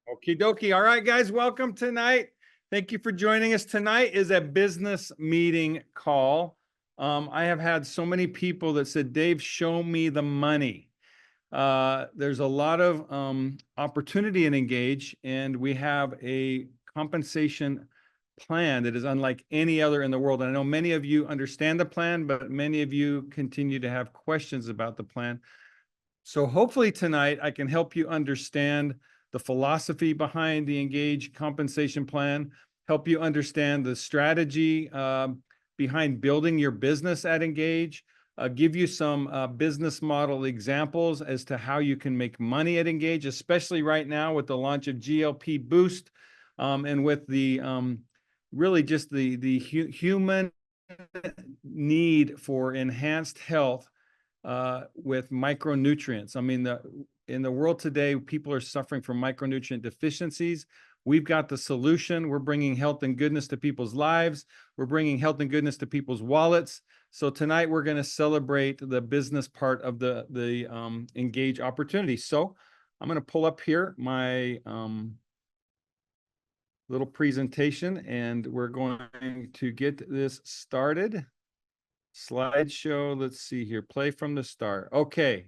Okie dokie. All right, guys, welcome tonight. Thank you for joining us. Tonight is a business meeting call. I have had so many people that said, Dave, show me the money. There's a lot of opportunity in Engage, and we have a compensation plan that is unlike any other in the world. And I know many of you understand the plan, but many of you continue to have questions about the plan. So hopefully tonight I can help you understand the philosophy behind the Engage compensation plan, help you understand the strategy behind building your business at Engage, give you some business model examples as to how you can make money at Engage, especially right now with the launch of GLP Boost and with the really just the human need for enhanced health with micronutrients. I mean, in the world today, people are suffering from micronutrient deficiencies. We've got the solution. We're bringing health and goodness to people's lives. We're bringing health and goodness to people's wallets. So tonight we're going to celebrate the business part of the Engage opportunity. So I'm going to pull up here my little presentation, and we're going to get this started. Slideshow, let's see here, play from the start. Okay.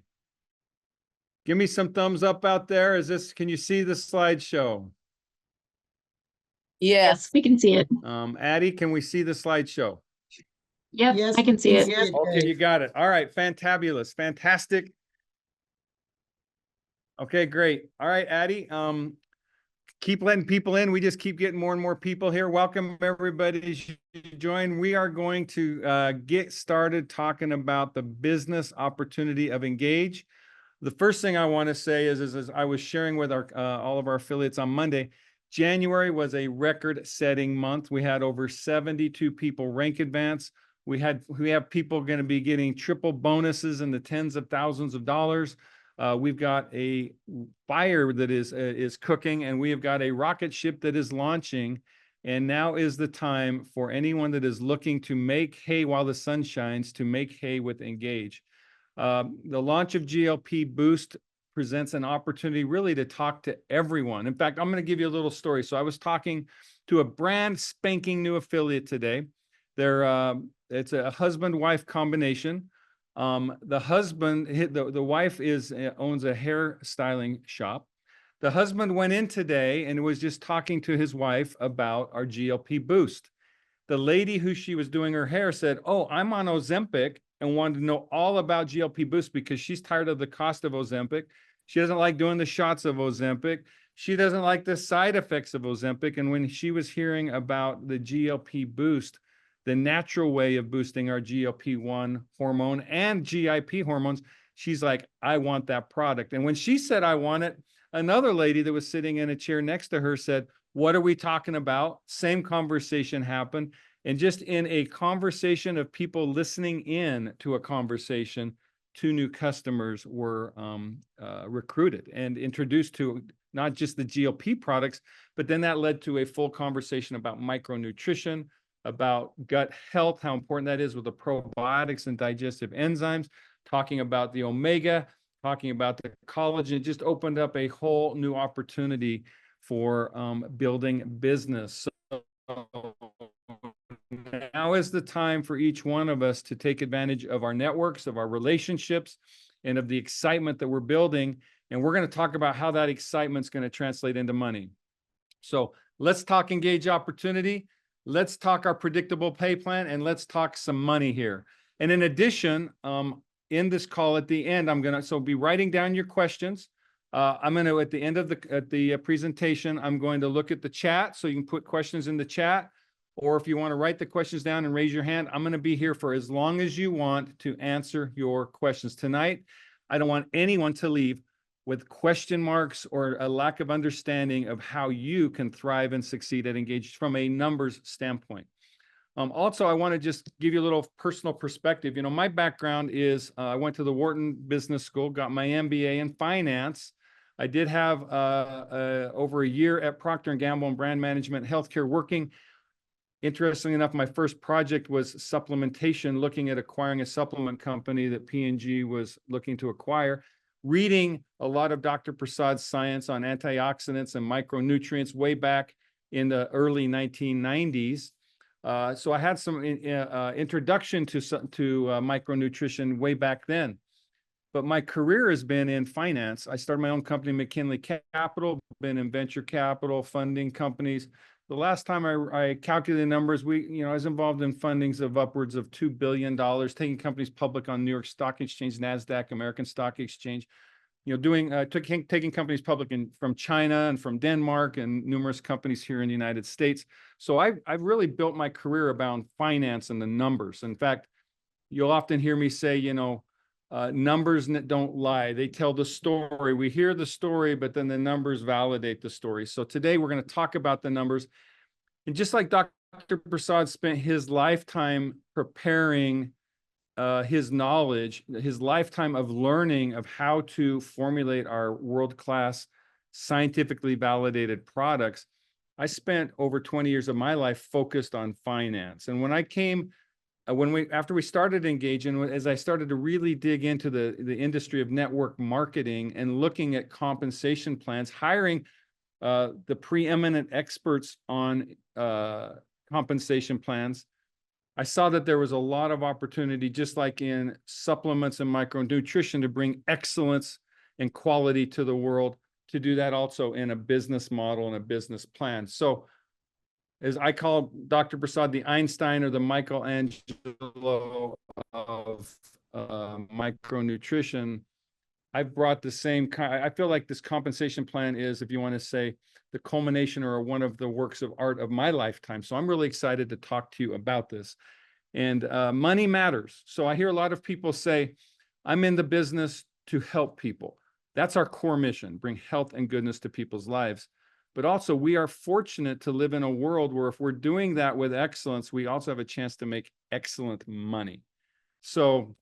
Give me some thumbs up out there. Can you see the slideshow? Yes, we can see it. Addie, can we see the slideshow? Yep, yes, I can see it. Okay, you got it. All right, fantabulous, fantastic. Okay, great. All right, Addie, keep letting people in. We just keep getting more and more people here. Welcome everybody as you join. We are going to get started talking about the business opportunity of Engage. The first thing I want to say is as I was sharing with our all of our affiliates on Monday, January was a record-setting month. We had over 72 people rank advance. We have people going to be getting triple bonuses in the tens of thousands of dollars. We've got a fire that is cooking, and we have got a rocket ship that is launching. And now is the time for anyone that is looking to make hay while the sun shines, to make hay with Engage. The launch of GLP Boost presents an opportunity really to talk to everyone. In fact, I'm going to give you a little story. So I was talking to a brand spanking new affiliate today. It's a husband-wife combination. The wife owns a hair styling shop. The husband went in today and was just talking to his wife about our GLP Boost. The lady who she was doing her hair said, "Oh, I'm on Ozempic," and wanted to know all about GLP Boost because she's tired of the cost of Ozempic. She doesn't like doing the shots of Ozempic. She doesn't like the side effects of Ozempic. And when she was hearing about the GLP Boost, the natural way of boosting our GLP-1 hormone and GIP hormones, she's like, I want that product. And when she said, I want it, another lady that was sitting in a chair next to her said, what are we talking about? Same conversation happened. And just in a conversation of people listening in to a conversation, 2 new customers were recruited and introduced to not just the GLP products, but then that led to a full conversation about micronutrition, about gut health, how important that is with the probiotics and digestive enzymes, talking about the omega, talking about the collagen. It just opened up a whole new opportunity for building business. So now is the time for each one of us to take advantage of our networks, of our relationships, and of the excitement that we're building. And we're going to talk about how that excitement is going to translate into money. So let's talk Engage opportunity. Let's talk our predictable pay plan, and let's talk some money here. And in addition, in this call at the end, I'm going to be writing down your questions. I'm going to, at the end of the presentation, I'm going to look at the chat, so you can put questions in the chat. Or if you want to write the questions down and raise your hand, I'm going to be here for as long as you want to answer your questions. Tonight, I don't want anyone to leave with question marks or a lack of understanding of how you can thrive and succeed at Engage from a numbers standpoint. Also, I want to just give you a little personal perspective. You know, my background is I went to the Wharton Business School, got my MBA in finance. I did have over a year at Procter & Gamble in brand management, healthcare working. Interestingly enough, my first project was supplementation, looking at acquiring a supplement company that P&G was looking to acquire. reading a lot of Dr. Prasad's science on antioxidants and micronutrients way back in the early 1990s. So I had some introduction to micronutrition way back then. But my career has been in finance. I started my own company, McKinley Capital, been in venture capital, funding companies. The last time I calculated the numbers, I was involved in fundings of upwards of $2 billion, taking companies public on New York Stock Exchange, NASDAQ, American Stock Exchange, taking companies public from China and from Denmark and numerous companies here in the United States. So I've really built my career around finance and the numbers. In fact, you'll often hear me say, numbers don't lie. They tell the story. We hear the story, but then the numbers validate the story. So today we're going to talk about the numbers. And just like Dr. Prasad spent his lifetime preparing his knowledge, his lifetime of learning of how to formulate our world-class, scientifically validated products, I spent over 20 years of my life focused on finance. And when I came after we started engaging, as I started to really dig into the industry of network marketing and looking at compensation plans, hiring the preeminent experts on compensation plans, I saw that there was a lot of opportunity, just like in supplements and micronutrition, to bring excellence and quality to the world, to do that also in a business model and a business plan. So as I call Dr. Prasad the Einstein or the Michelangelo of micronutrition, I've brought the same kind. I feel like this compensation plan is, if you want to say, the culmination or one of the works of art of my lifetime. So I'm really excited to talk to you about this. And money matters. So I hear a lot of people say, I'm in the business to help people. That's our core mission, bring health and goodness to people's lives. But also, we are fortunate to live in a world where if we're doing that with excellence, we also have a chance to make excellent money. So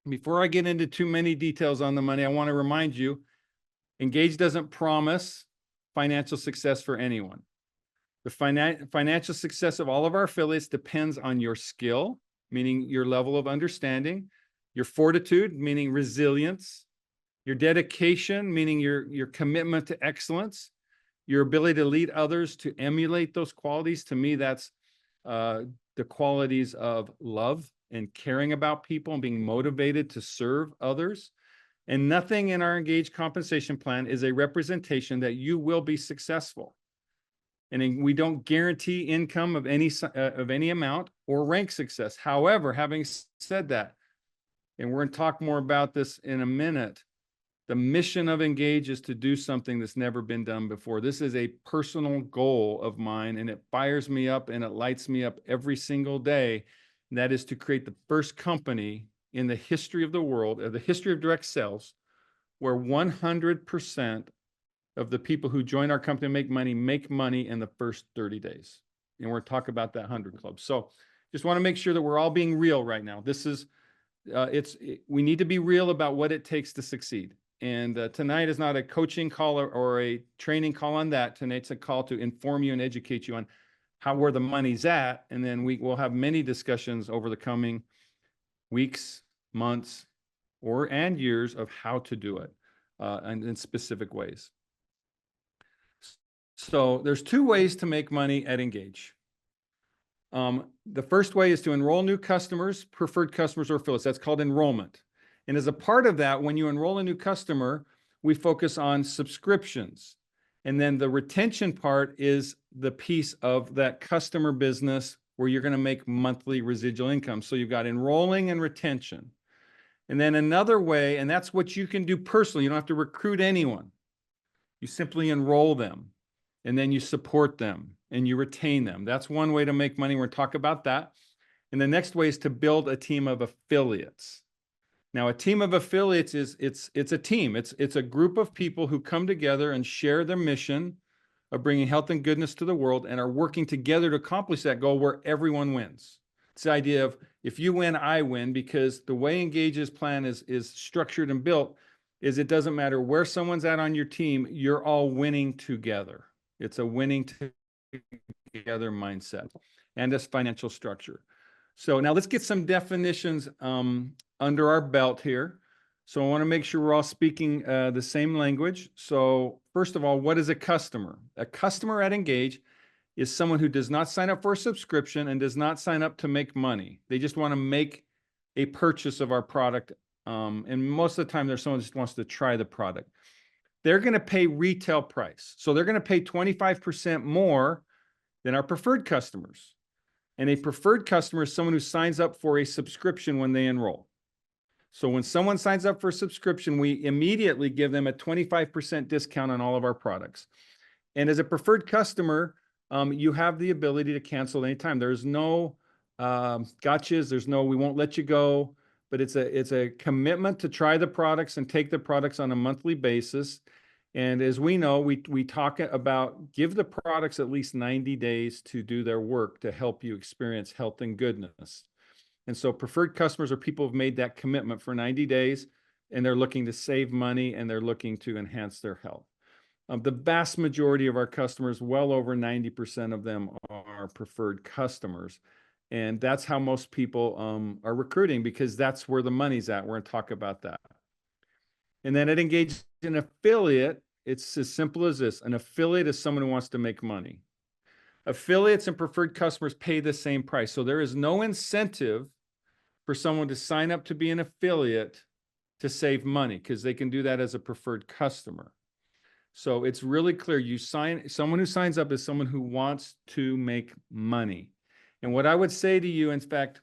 before I get into too many details on the money, I want to remind you, Engage doesn't promise financial success for anyone. The financial success of all of our affiliates depends on your skill, meaning your level of understanding, your fortitude, meaning resilience, your dedication, meaning your commitment to excellence, your ability to lead others to emulate those qualities. To me, that's the qualities of love and caring about people and being motivated to serve others. And nothing in our Engage compensation plan is a representation that you will be successful. And we don't guarantee income of any amount or rank success. However, having said that, and we're going to talk more about this in a minute, the mission of Engage is to do something that's never been done before. This is a personal goal of mine, and it fires me up and it lights me up every single day. And that is to create the first company in the history of the world, the history of direct sales, where 100% of the people who join our company make money in the first 30 days. And we're talking about that 100 Club. So just want to make sure that we're all being real right now. This is, we need to be real about what it takes to succeed. And tonight is not a coaching call or a training call on that. Tonight's a call to inform you and educate you on where the money's at. And then we'll have many discussions over the coming weeks, months, and years of how to do it and in specific ways. So there's two ways to make money at Engage. The first way is to enroll new customers, preferred customers, or affiliates. That's called enrollment. And as a part of that, when you enroll a new customer, we focus on subscriptions. And then the retention part is the piece of that customer business where you're going to make monthly residual income. So you've got enrolling and retention. And then another way, and that's what you can do personally. You don't have to recruit anyone. You simply enroll them, and then you support them, and you retain them. That's one way to make money. We're going to talk about that. And the next way is to build a team of affiliates. Now, a team of affiliates it's a team. It's a group of people who come together and share their mission of bringing health and goodness to the world and are working together to accomplish that goal where everyone wins. It's the idea of if you win, I win, because the way Engage's plan is structured and built is it doesn't matter where someone's at on your team, you're all winning together. It's a winning together mindset and this financial structure. So now let's get some definitions under our belt here. So I want to make sure we're all speaking the same language. So first of all, what is a customer? A customer at Engage is someone who does not sign up for a subscription and does not sign up to make money. They just want to make a purchase of our product. And most of the time, there's someone who just wants to try the product. They're going to pay retail price. So they're going to pay 25% more than our preferred customers. And a preferred customer is someone who signs up for a subscription when they enroll. So when someone signs up for a subscription, we immediately give them a 25% discount on all of our products. And as a preferred customer, you have the ability to cancel anytime. There's no gotchas. There's no, we won't let you go, but it's a commitment to try the products and take the products on a monthly basis. And as we know, we talk about give the products at least 90 days to do their work to help you experience health and goodness. And so preferred customers are people who've made that commitment for 90 days, and they're looking to save money and they're looking to enhance their health. The vast majority of our customers, well over 90% of them, are preferred customers. And that's how most people are recruiting, because that's where the money's at. We're going to talk about that. And then at Engage, an affiliate, it's as simple as this. An affiliate is someone who wants to make money. Affiliates and preferred customers pay the same price. So there is no incentive for someone to sign up to be an affiliate to save money, because they can do that as a preferred customer. So it's really clear. Someone who signs up is someone who wants to make money. And what I would say to you, in fact,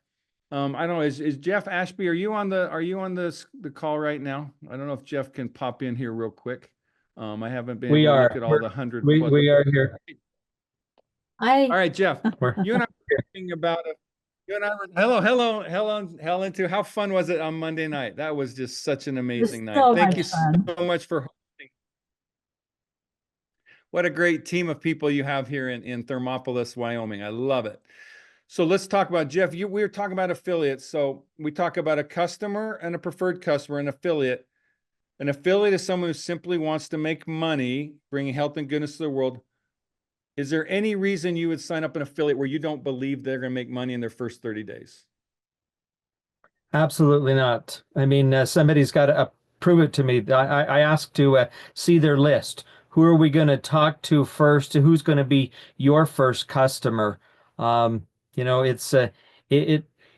I don't know, is Jeff Ashby, are you on the call right now? I don't know if Jeff can pop in here real quick. I haven't been able to look at all the 100. We are here. Hi. All right, Jeff, you and I were talking about Helen too. How fun was it on Monday night? That was just such an amazing night. Thank you so much for hosting. What a great team of people you have here in Thermopolis, Wyoming. I love it. So let's talk about, Jeff, we were talking about affiliates. So we talk about a customer and a preferred customer, an affiliate. An affiliate is someone who simply wants to make money, bringing health and goodness to the world. Is there any reason you would sign up an affiliate where you don't believe they're going to make money in their first 30 days? Absolutely not. I mean, somebody's got to prove it to me. I asked to see their list. Who are we going to talk to first? Who's going to be your first customer? You know,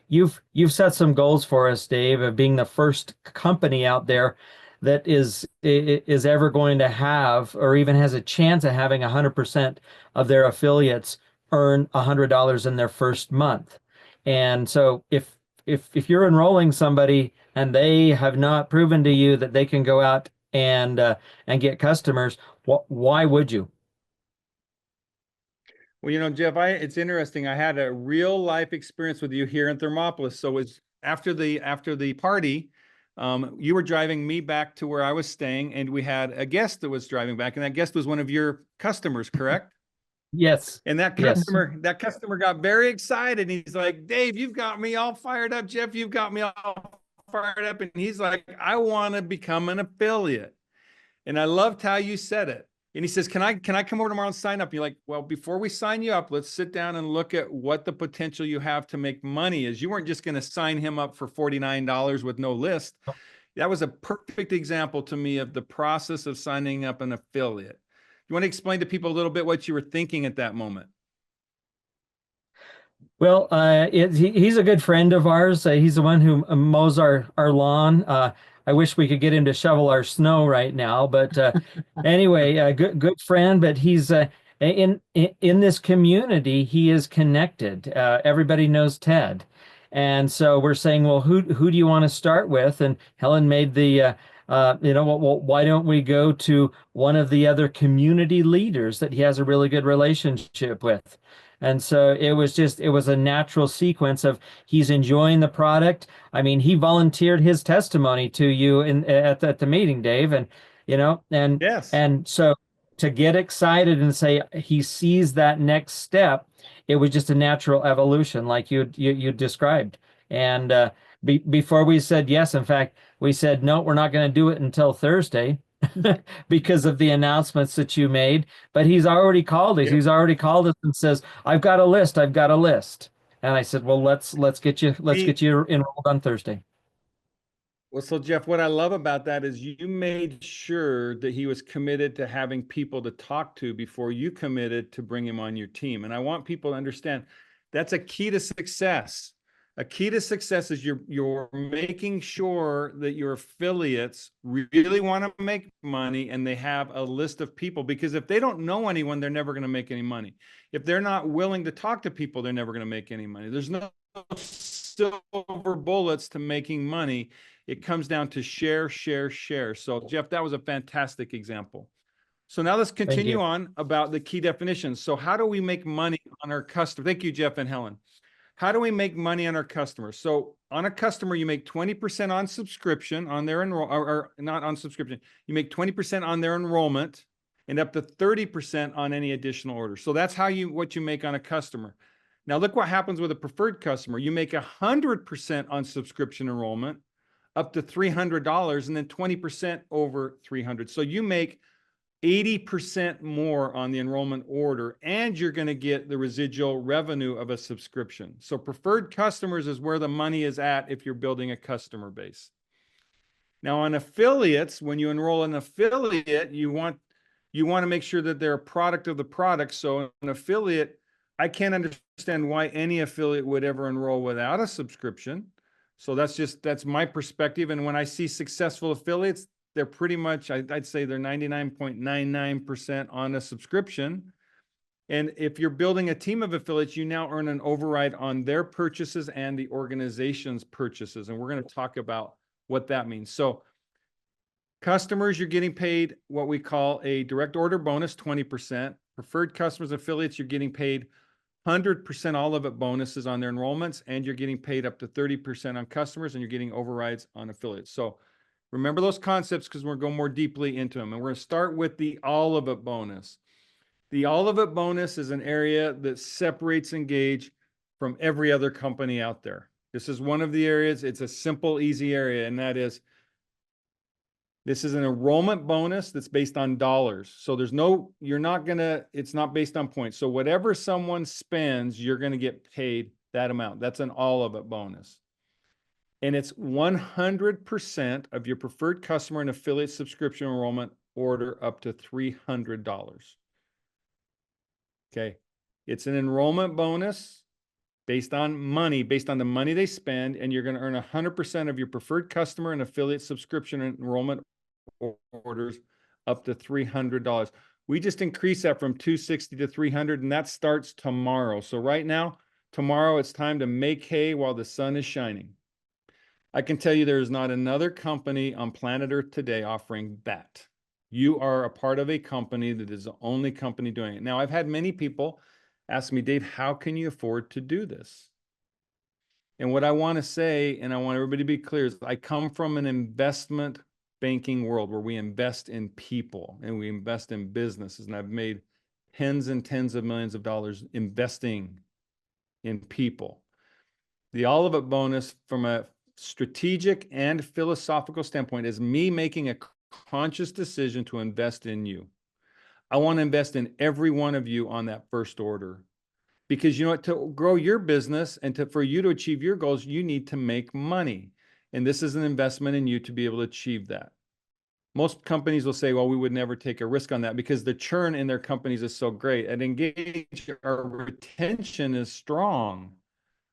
you've set some goals for us, Dave, of being the first company out there that is ever going to have, or even has a chance of having 100% of their affiliates earn $100 in their first month. And so if you're enrolling somebody and they have not proven to you that they can go out and get customers, why would you? Well, you know, Jeff, it's interesting. I had a real life experience with you here in Thermopolis. So it was after the party, you were driving me back to where I was staying, and we had a guest that was driving back, and that guest was one of your customers, correct? Yes. And that customer got very excited. He's like, Dave, you've got me all fired up. Jeff, you've got me all fired up. And he's like, I want to become an affiliate. And I loved how you said it. And he says, can I come over tomorrow and sign up? You're like, well, before we sign you up, let's sit down and look at what the potential you have to make money is. You weren't just going to sign him up for $49 with no list. That was a perfect example to me of the process of signing up an affiliate. You want to explain to people a little bit what you were thinking at that moment? Well, he's a good friend of ours. He's the one who mows our lawn. I wish we could get him to shovel our snow right now, but anyway, good friend. But he's in this community. He is connected. Everybody knows Ted, and so we're saying, well, who do you want to start with? And Helen made the well, why don't we go to one of the other community leaders that he has a really good relationship with? And so it was a natural sequence of he's enjoying the product. I mean, he volunteered his testimony to you at the meeting, Dave, and Yes. And so to get excited and say he sees that next step, it was just a natural evolution, like you described. And before we said yes, in fact, we said no, we're not going to do it until Thursday. Because of the announcements that you made, but he's already called us. Yeah. He's already called us and says, I've got a list. And I said, well, let's get you enrolled on Thursday. Well, so Jeff, what I love about that is you made sure that he was committed to having people to talk to before you committed to bring him on your team. And I want people to understand that's a key to success. A key to success is you're making sure that your affiliates really want to make money and they have a list of people, because if they don't know anyone, they're never going to make any money. If they're not willing to talk to people, they're never going to make any money. There's no silver bullets to making money. It comes down to share, share, share. So Jeff, that was a fantastic example. So now let's continue on about the key definitions. So how do we make money on our customer? Thank you, Jeff and Helen. How do we make money on our customers? So on a customer, you make 20% on subscription on their or not on subscription. You make 20% on their enrollment and up to 30% on any additional orders. So that's what you make on a customer. Now look what happens with a preferred customer. You make 100% on subscription enrollment up to $300 and then 20% over 300. So you make 80% more on the enrollment order, and you're going to get the residual revenue of a subscription. So preferred customers is where the money is at if you're building a customer base. Now on affiliates, when you enroll an affiliate, you want to make sure that they're a product of the product. So an affiliate, I can't understand why any affiliate would ever enroll without a subscription. So that's my perspective. And when I see successful affiliates, they're pretty much, I'd say they're 99.99% on a subscription. And if you're building a team of affiliates, you now earn an override on their purchases and the organization's purchases. And we're going to talk about what that means. So customers, you're getting paid what we call a direct order bonus, 20%. Preferred customers, affiliates, you're getting paid 100% all of it bonuses on their enrollments, and you're getting paid up to 30% on customers, and you're getting overrides on affiliates. So remember those concepts because we're going to go more deeply into them. And we're going to start with the all of it bonus. The all of it bonus is an area that separates Engage from every other company out there. This is one of the areas. It's a simple, easy area, and that is this is an enrollment bonus that's based on dollars. So it's not based on points. So whatever someone spends, you're going to get paid that amount. That's an all of it bonus. And it's 100% of your preferred customer and affiliate subscription enrollment order up to $300. Okay. It's an enrollment bonus based on the money they spend, and you're going to earn 100% of your preferred customer and affiliate subscription enrollment orders up to $300. We just increased that from $260 to $300, and that starts tomorrow. So right now, tomorrow, it's time to make hay while the sun is shining. I can tell you there is not another company on planet Earth today offering that. You are a part of a company that is the only company doing it. Now, I've had many people ask me, Dave, how can you afford to do this? And what I want to say, and I want everybody to be clear, is I come from an investment banking world where we invest in people and we invest in businesses. And I've made tens and tens of millions of dollars investing in people. The all of it bonus from a strategic and philosophical standpoint is me making a conscious decision to invest in you. I want to invest in every one of you on that first order, because you know what, to grow your business and for you to achieve your goals, you need to make money. And this is an investment in you to be able to achieve that. Most companies will say, well, we would never take a risk on that because the churn in their companies is so great. At Engage, our retention is strong.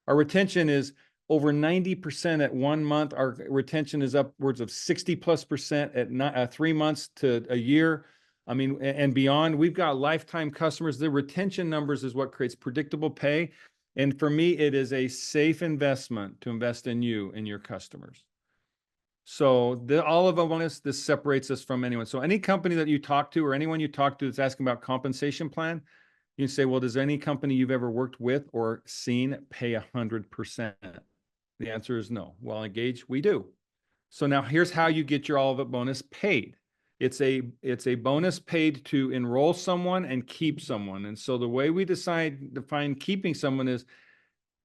Our retention is over 90% at 1 month. Our retention is upwards of 60+% at 3 months to a year. I mean, and beyond. We've got lifetime customers. The retention numbers is what creates predictable pay. And for me, it is a safe investment to invest in you and your customers. So all of a bonus, this separates us from anyone. So any company that you talk to or anyone you talk to that's asking about compensation plan, you can say, well, does any company you've ever worked with or seen pay 100%? The answer is no. Well, Engage, we do. So now here's how you get your all of it bonus paid. It's a bonus paid to enroll someone and keep someone. And so the way we define keeping someone is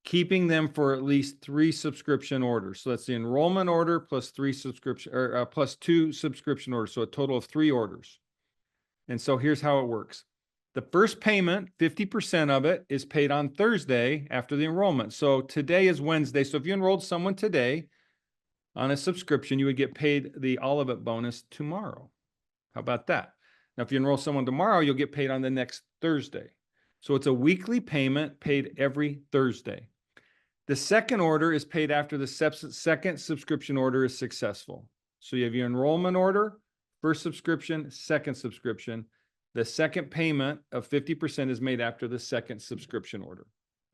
keeping them for at least 3 subscription orders. So that's the enrollment order plus 3 subscription or plus 2 subscription orders. So a total of 3 orders. And so here's how it works. The first payment, 50% of it, is paid on Thursday after the enrollment. So today is Wednesday. So if you enrolled someone today, on a subscription, you would get paid the Olivet bonus tomorrow. How about that? Now, if you enroll someone tomorrow, you'll get paid on the next Thursday. So it's a weekly payment paid every Thursday. The second order is paid after the second subscription order is successful. So you have your enrollment order, first subscription, second subscription. The second payment of 50% is made after the second subscription order.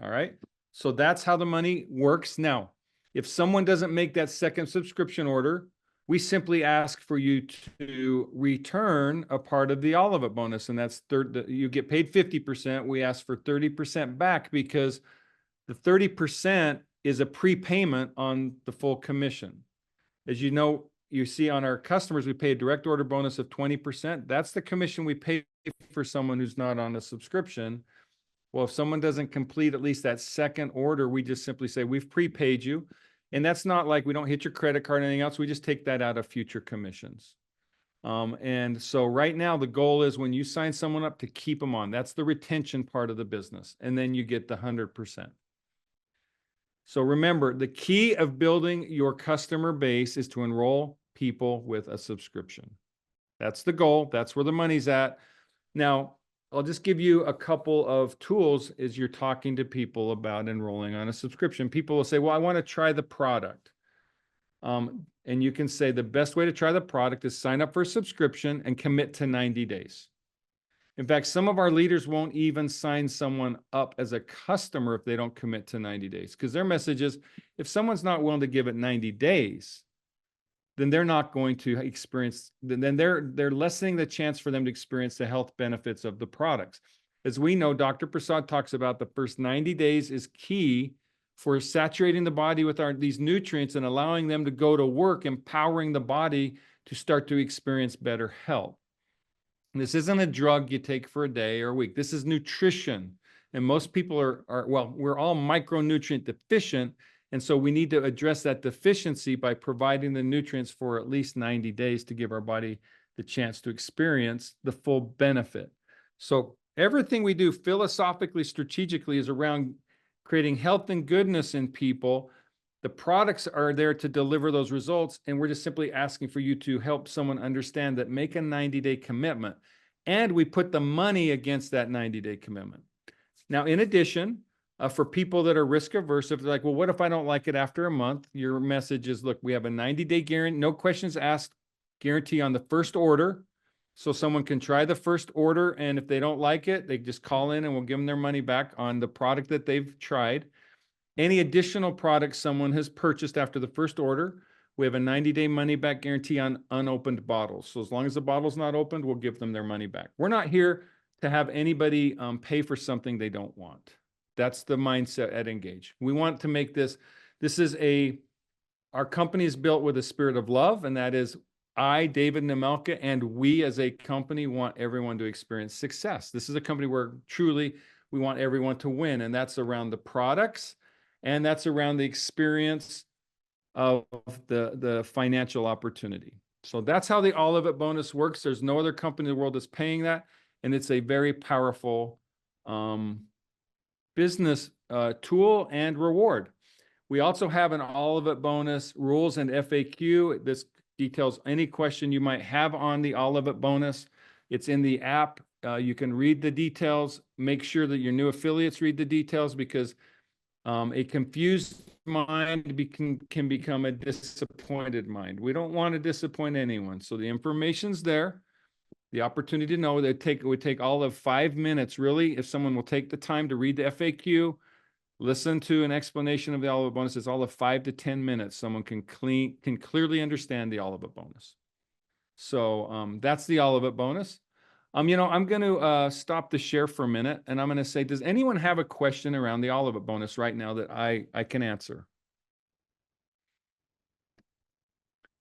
All right. So that's how the money works. Now, if someone doesn't make that second subscription order, we simply ask for you to return a part of the Olivet bonus. And that's you get paid 50%. We ask for 30% back because the 30% is a prepayment on the full commission. As you know, you see on our customers, we pay a direct order bonus of 20%. That's the commission we pay for someone who's not on a subscription. Well, if someone doesn't complete at least that second order, we just simply say, we've prepaid you. And that's not like we don't hit your credit card or anything else. We just take that out of future commissions. And so right now, the goal is when you sign someone up to keep them on. That's the retention part of the business. And then you get the 100%. So remember, the key of building your customer base is to enroll people with a subscription. That's the goal. That's where the money's at. Now, I'll just give you a couple of tools as you're talking to people about enrolling on a subscription. People will say, well, I want to try the product. And you can say the best way to try the product is sign up for a subscription and commit to 90 days. In fact, some of our leaders won't even sign someone up as a customer if they don't commit to 90 days, because their message is if someone's not willing to give it 90 days, then they're not going to experience, then they're lessening the chance for them to experience the health benefits of the products. As we know, Dr. Prasad talks about the first 90 days is key for saturating the body with these nutrients and allowing them to go to work, empowering the body to start to experience better health. This isn't a drug you take for a day or a week. This is nutrition. And most people well, we're all micronutrient deficient. And so we need to address that deficiency by providing the nutrients for at least 90 days to give our body the chance to experience the full benefit. So everything we do philosophically, strategically is around creating health and goodness in people. The products are there to deliver those results. And we're just simply asking for you to help someone understand that, make a 90-day commitment. And we put the money against that 90-day commitment. Now, in addition, for people that are risk averse, if they're like, well, what if I don't like it after a month? Your message is, look, we have a 90-day guarantee, no questions asked guarantee on the first order. So someone can try the first order. And if they don't like it, they just call in and we'll give them their money back on the product that they've tried. Any additional products someone has purchased after the first order, we have a 90-day money-back guarantee on unopened bottles. So as long as the bottle's not opened, we'll give them their money back. We're not here to have anybody pay for something they don't want. That's the mindset at Engage. We want to make this our company is built with a spirit of love, and that is I, David Nemelka, and we as a company want everyone to experience success. This is a company where truly we want everyone to win, and that's around the products, and that's around the experience of the financial opportunity. So that's how the Olivet bonus works. There's no other company in the world that's paying that. And it's a very powerful business tool and reward. We also have an Olivet bonus rules and FAQ. This details any question you might have on the Olivet bonus. It's in the app. You can read the details. Make sure that your new affiliates read the details, because a confused mind can become a disappointed mind. We don't want to disappoint anyone. So the information's there. The opportunity to know that it would take all of 5 minutes, really, if someone will take the time to read the FAQ, listen to an explanation of the Olivet bonus. It's all of 5 to 10 minutes. Someone can clearly understand the Olivet bonus. So that's the Olivet bonus. I'm going to stop the share for a minute, and I'm going to say, does anyone have a question around the Olivet bonus right now that I can answer?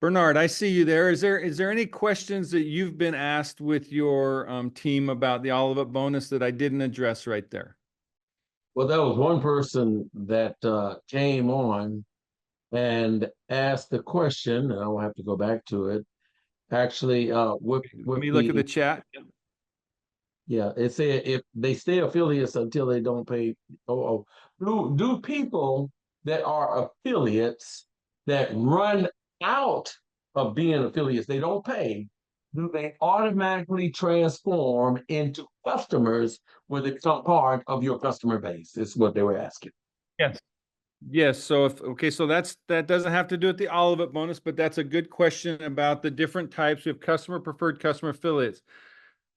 Bernard, I see you there. Is there any questions that you've been asked with your team about the Olivet bonus that I didn't address right there? Well, that was one person that came on and asked the question, and I will have to go back to it. Actually, let me look at the chat. Yeah, it said if they stay affiliates until they don't pay. Do people that are affiliates that run out of being affiliates, they don't pay, do they automatically transform into customers where they become part of your customer base? Is what they were asking. Yes. Yes, so okay, so that doesn't have to do with the Olivet bonus, but that's a good question about the different types. We have customer preferred, customer affiliates.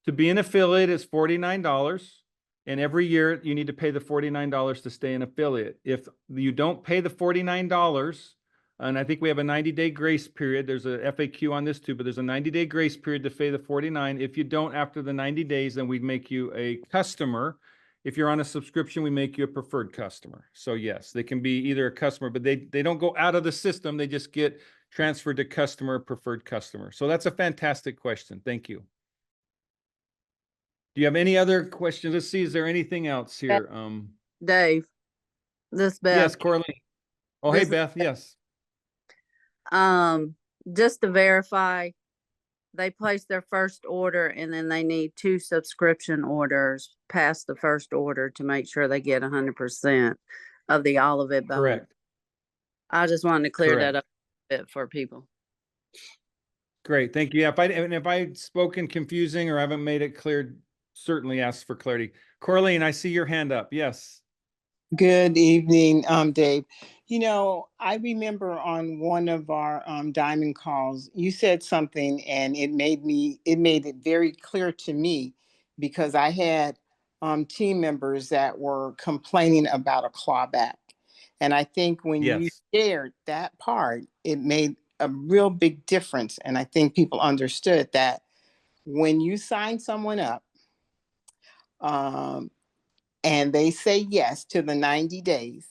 To be an affiliate is $49, and every year you need to pay the $49 to stay an affiliate. If you don't pay the $49, and I think we have a 90-day grace period, there's a FAQ on this too, but there's a 90-day grace period to pay the $49. If you don't after the 90 days, then we make you a customer. If you're on a subscription, we make you a preferred customer. So yes, they can be either a customer, but they don't go out of the system. They just get transferred to customer, preferred customer. So that's a fantastic question. Thank you. Do you have any other questions? Let's see, is there anything else here? Dave, this Yes, Beth. Corley. Oh, hey, This is Beth, yes. Just to verify, they place their first order and then they need 2 subscription orders past the first order to make sure they get 100% of the Olivet bonus. Correct. I just wanted to clear that Correct. up a bit for people. Great, thank you. Yeah, if I've spoken confusing or haven't made it clear, certainly ask for clarity. Corleen, I see your hand up. Yes. Good evening, Dave. You know, I remember on one of our diamond calls, you said something and it made it very clear to me because I had team members that were complaining about a clawback. And I think when you Yes. shared that part, it made a real big difference. And I think people understood that when you sign someone up, and they say yes to the 90 days,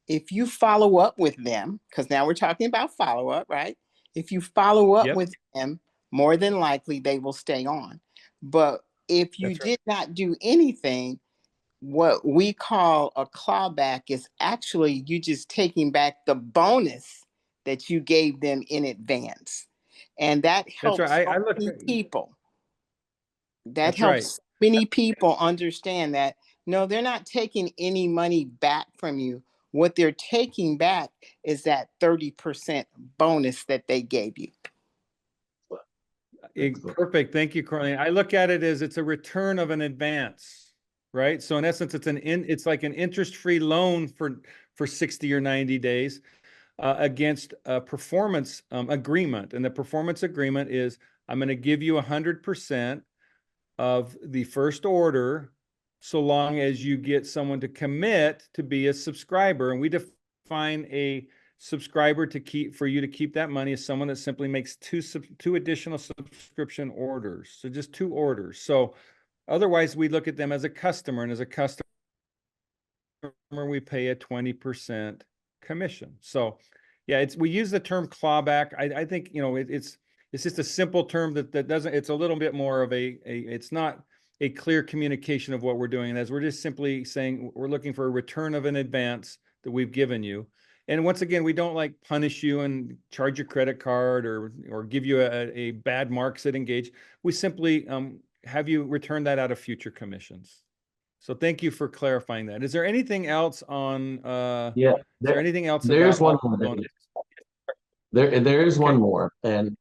if you follow up with them, because now we're talking about follow-up, right? If you follow up Yep. with them, more than likely they will stay on. But if you That's right. did not do anything, what we call a clawback is actually you just taking back the bonus that you gave them in advance. And that That's helps right. I so look many at- people. That That's helps right. so many people understand that no, they're not taking any money back from you. What they're taking back is that 30% bonus that they gave you. Perfect. Thank you, Corleen. I look at it as it's a return of an advance, right? So in essence, it's like an interest-free loan for 60 or 90 days against a performance agreement. And the performance agreement is I'm going to give you 100% of the first order so long as you get someone to commit to be a subscriber. And we define a subscriber for you to keep that money is someone that simply makes two additional subscription orders. So just 2 orders. So otherwise we look at them as a customer, and as a customer we pay a 20% commission. So yeah, we use the term clawback. I think, you know, it's just a simple term that doesn't, it's a little bit more of it's not a clear communication of what we're doing. As we're just simply saying, we're looking for a return of an advance that we've given you. And once again, we don't like punish you and charge your credit card or give you a bad marks at Engage. We simply have you return that out of future commissions. So thank you for clarifying that. Is there anything else on, Yeah, is there anything else there's about one more. bonus? There is one Okay. more, and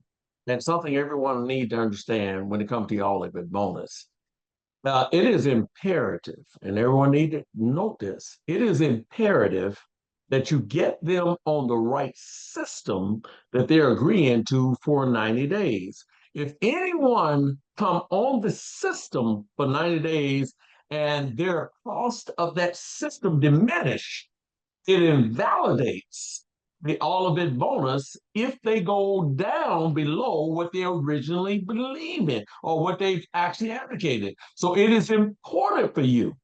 something everyone need to understand when it comes to the Olivet bonus. It is imperative, and everyone need to note this. It is imperative that you get them on the right system that they're agreeing to for 90 days. If anyone come on the system for 90 days and their cost of that system diminish, it invalidates the Olivet bonus if they go down below what they originally believe in or what they've actually advocated. So it is important for you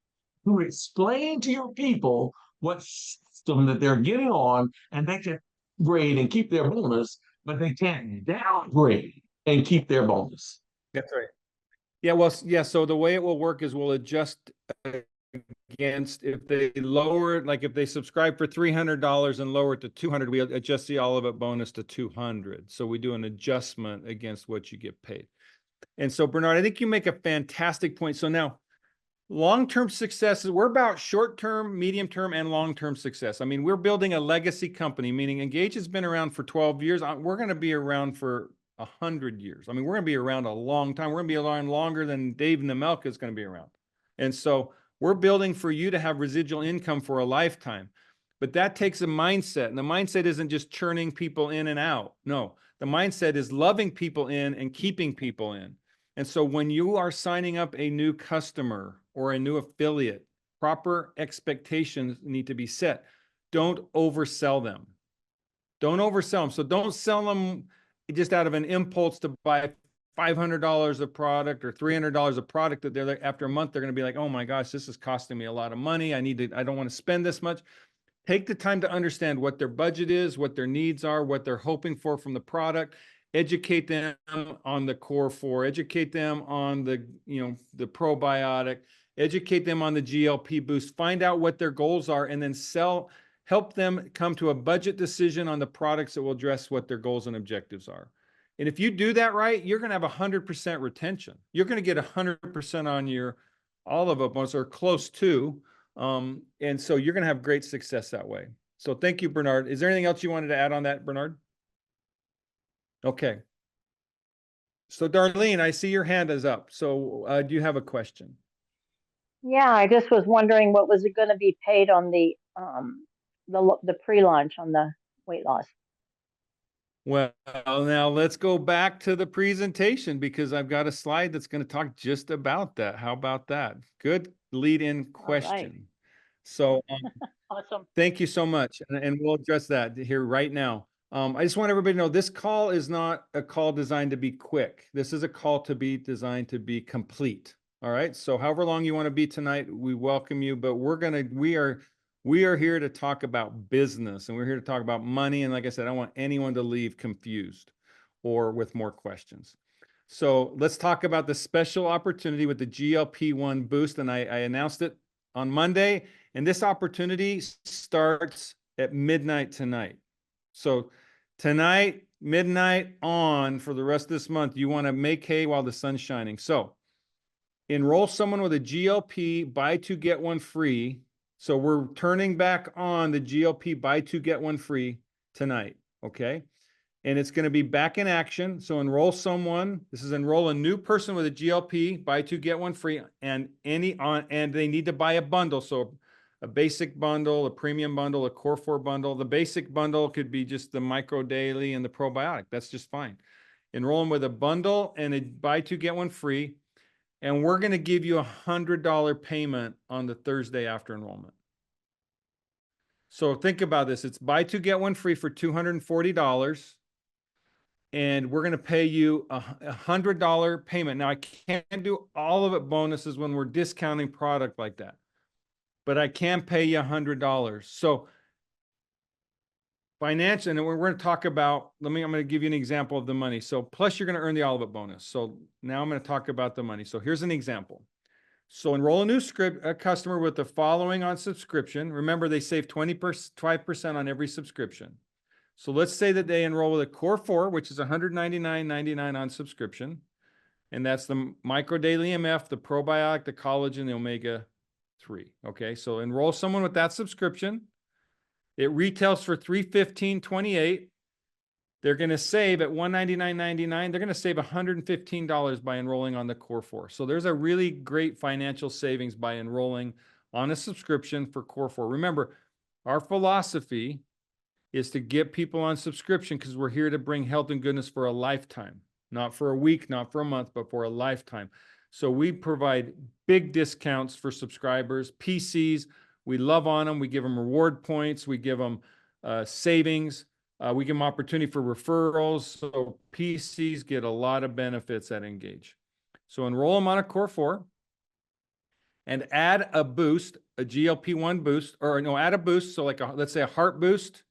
to explain to your people what system that they're getting on, and they can grade and keep their bonus, but they can't downgrade and keep their bonus. That's right. Yeah, well, yeah, so the way it will work is we'll adjust against if they lower it, like if they subscribe for $300 and lower it to 200, we adjust the Olivet bonus to 200. So we do an adjustment against what you get paid. And so Bernard, I think you make a fantastic point. So now Long-term success is we're about short-term, medium-term, and long-term success. I mean, we're building a legacy company, meaning Engage has been around for 12 years. We're going to be around for 100 years. I mean, we're going to be around a long time. We're going to be around longer than Dave Nemelka is going to be around. And so we're building for you to have residual income for a lifetime. But that takes a mindset. And the mindset isn't just churning people in and out. No, the mindset is loving people in and keeping people in. And so when you are signing up a new customer or a new affiliate, proper expectations need to be set. Don't oversell them. Don't oversell them. So don't sell them just out of an impulse to buy $500 of product or $300 of product that they're after a month, they're going to be like, oh my gosh, this is costing me a lot of money. I don't want to spend this much. Take the time to understand what their budget is, what their needs are, what they're hoping for from the product. Educate them on the core four, educate them on the probiotic, educate them on the GLP boost, find out what their goals are, and then help them come to a budget decision on the products that will address what their goals and objectives are. And if you do that right, you're going to have 100% retention. You're going to get 100% on your Olive Oil bonus or close to. And so you're going to have great success that way. So thank you, Bernard. Is there anything else you wanted to add on that, Bernard? Okay. So Darlene, I see your hand is up. So do you have a question? Yeah, I just was wondering what was it going to be paid on the pre-launch on the weight loss. Well, now let's go back to the presentation because I've got a slide that's going to talk just about that. How about that? Good lead-in question. Right. So Awesome. thank you so much. And we'll address that here right now. I just want everybody to know this call is not a call designed to be quick. This is a call to be designed to be complete. All right. So however long you want to be tonight, we welcome you, but we are here to talk about business and we're here to talk about money. And like I said, I don't want anyone to leave confused or with more questions. So let's talk about the special opportunity with the GLP-1 boost. And I announced it on Monday, and this opportunity starts at midnight tonight. So tonight, midnight on for the rest of this month, you want to make hay while the sun's shining. So enroll someone with a GLP, buy two, get one free. So we're turning back on the GLP, buy two, get one free tonight. Okay. And it's going to be back in action. So enroll someone. This is enroll a new person with a GLP, buy two, get one free, and they need to buy a bundle. So a basic bundle, a premium bundle, a core 4 bundle. The basic bundle could be just the micro daily and the probiotic. That's just fine. Enroll them with a bundle and a buy two, get one free. And we're going to give you $100 payment on the Thursday after enrollment. So think about this. It's buy two, get one free for $240. And we're going to pay you a $100 payment. Now, I can't do all of it bonuses when we're discounting product like that, but I can pay you $100. So financial, and we're going to talk about, I'm going to give you an example of the money. So plus you're going to earn the Olive It bonus. So now I'm going to talk about the money. So here's an example. So enroll a new customer with the following on subscription. Remember, they save 25% on every subscription. So let's say that they enroll with a core 4, which is $199.99 on subscription. And that's the Micro Daily MF, the probiotic, the collagen, the omega-3. Okay, so enroll someone with that subscription. It retails for $315.28. They're going to save at $199.99. They're going to save $115 by enrolling on the core 4. So there's a really great financial savings by enrolling on a subscription for core 4. Remember, our philosophy is to get people on subscription because we're here to bring health and goodness for a lifetime, not for a week, not for a month, but for a lifetime. So we provide big discounts for subscribers, PCs. We love on them. We give them reward points. We give them savings. We give them opportunity for referrals. So PCs get a lot of benefits at Engage. So enroll them on a core 4 and add a boost, a GLP-1 boost, or no, add a boost. So like, let's say a heart boost.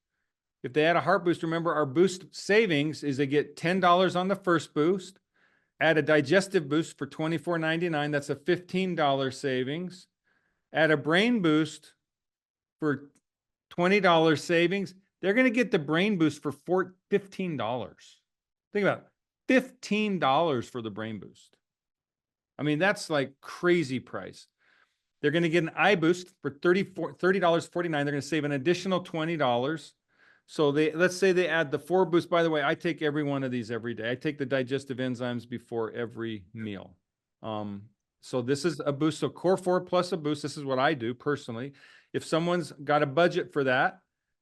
If they add a heart boost, remember our boost savings is they get $10 on the first boost, add a digestive boost for $24.99. That's a $15 savings. Add a brain boost for $20 savings. They're going to get the brain boost for $15. Think about it, $15 for the brain boost. I mean, that's like crazy price. They're going to get an iBoost for $30.49. They're going to save an additional $20. So let's say they add the 4 boosts. By the way, I take every one of these every day. I take the digestive enzymes before every meal. So this is a boost. So Core 4 plus a boost. This is what I do personally. If someone's got a budget for that,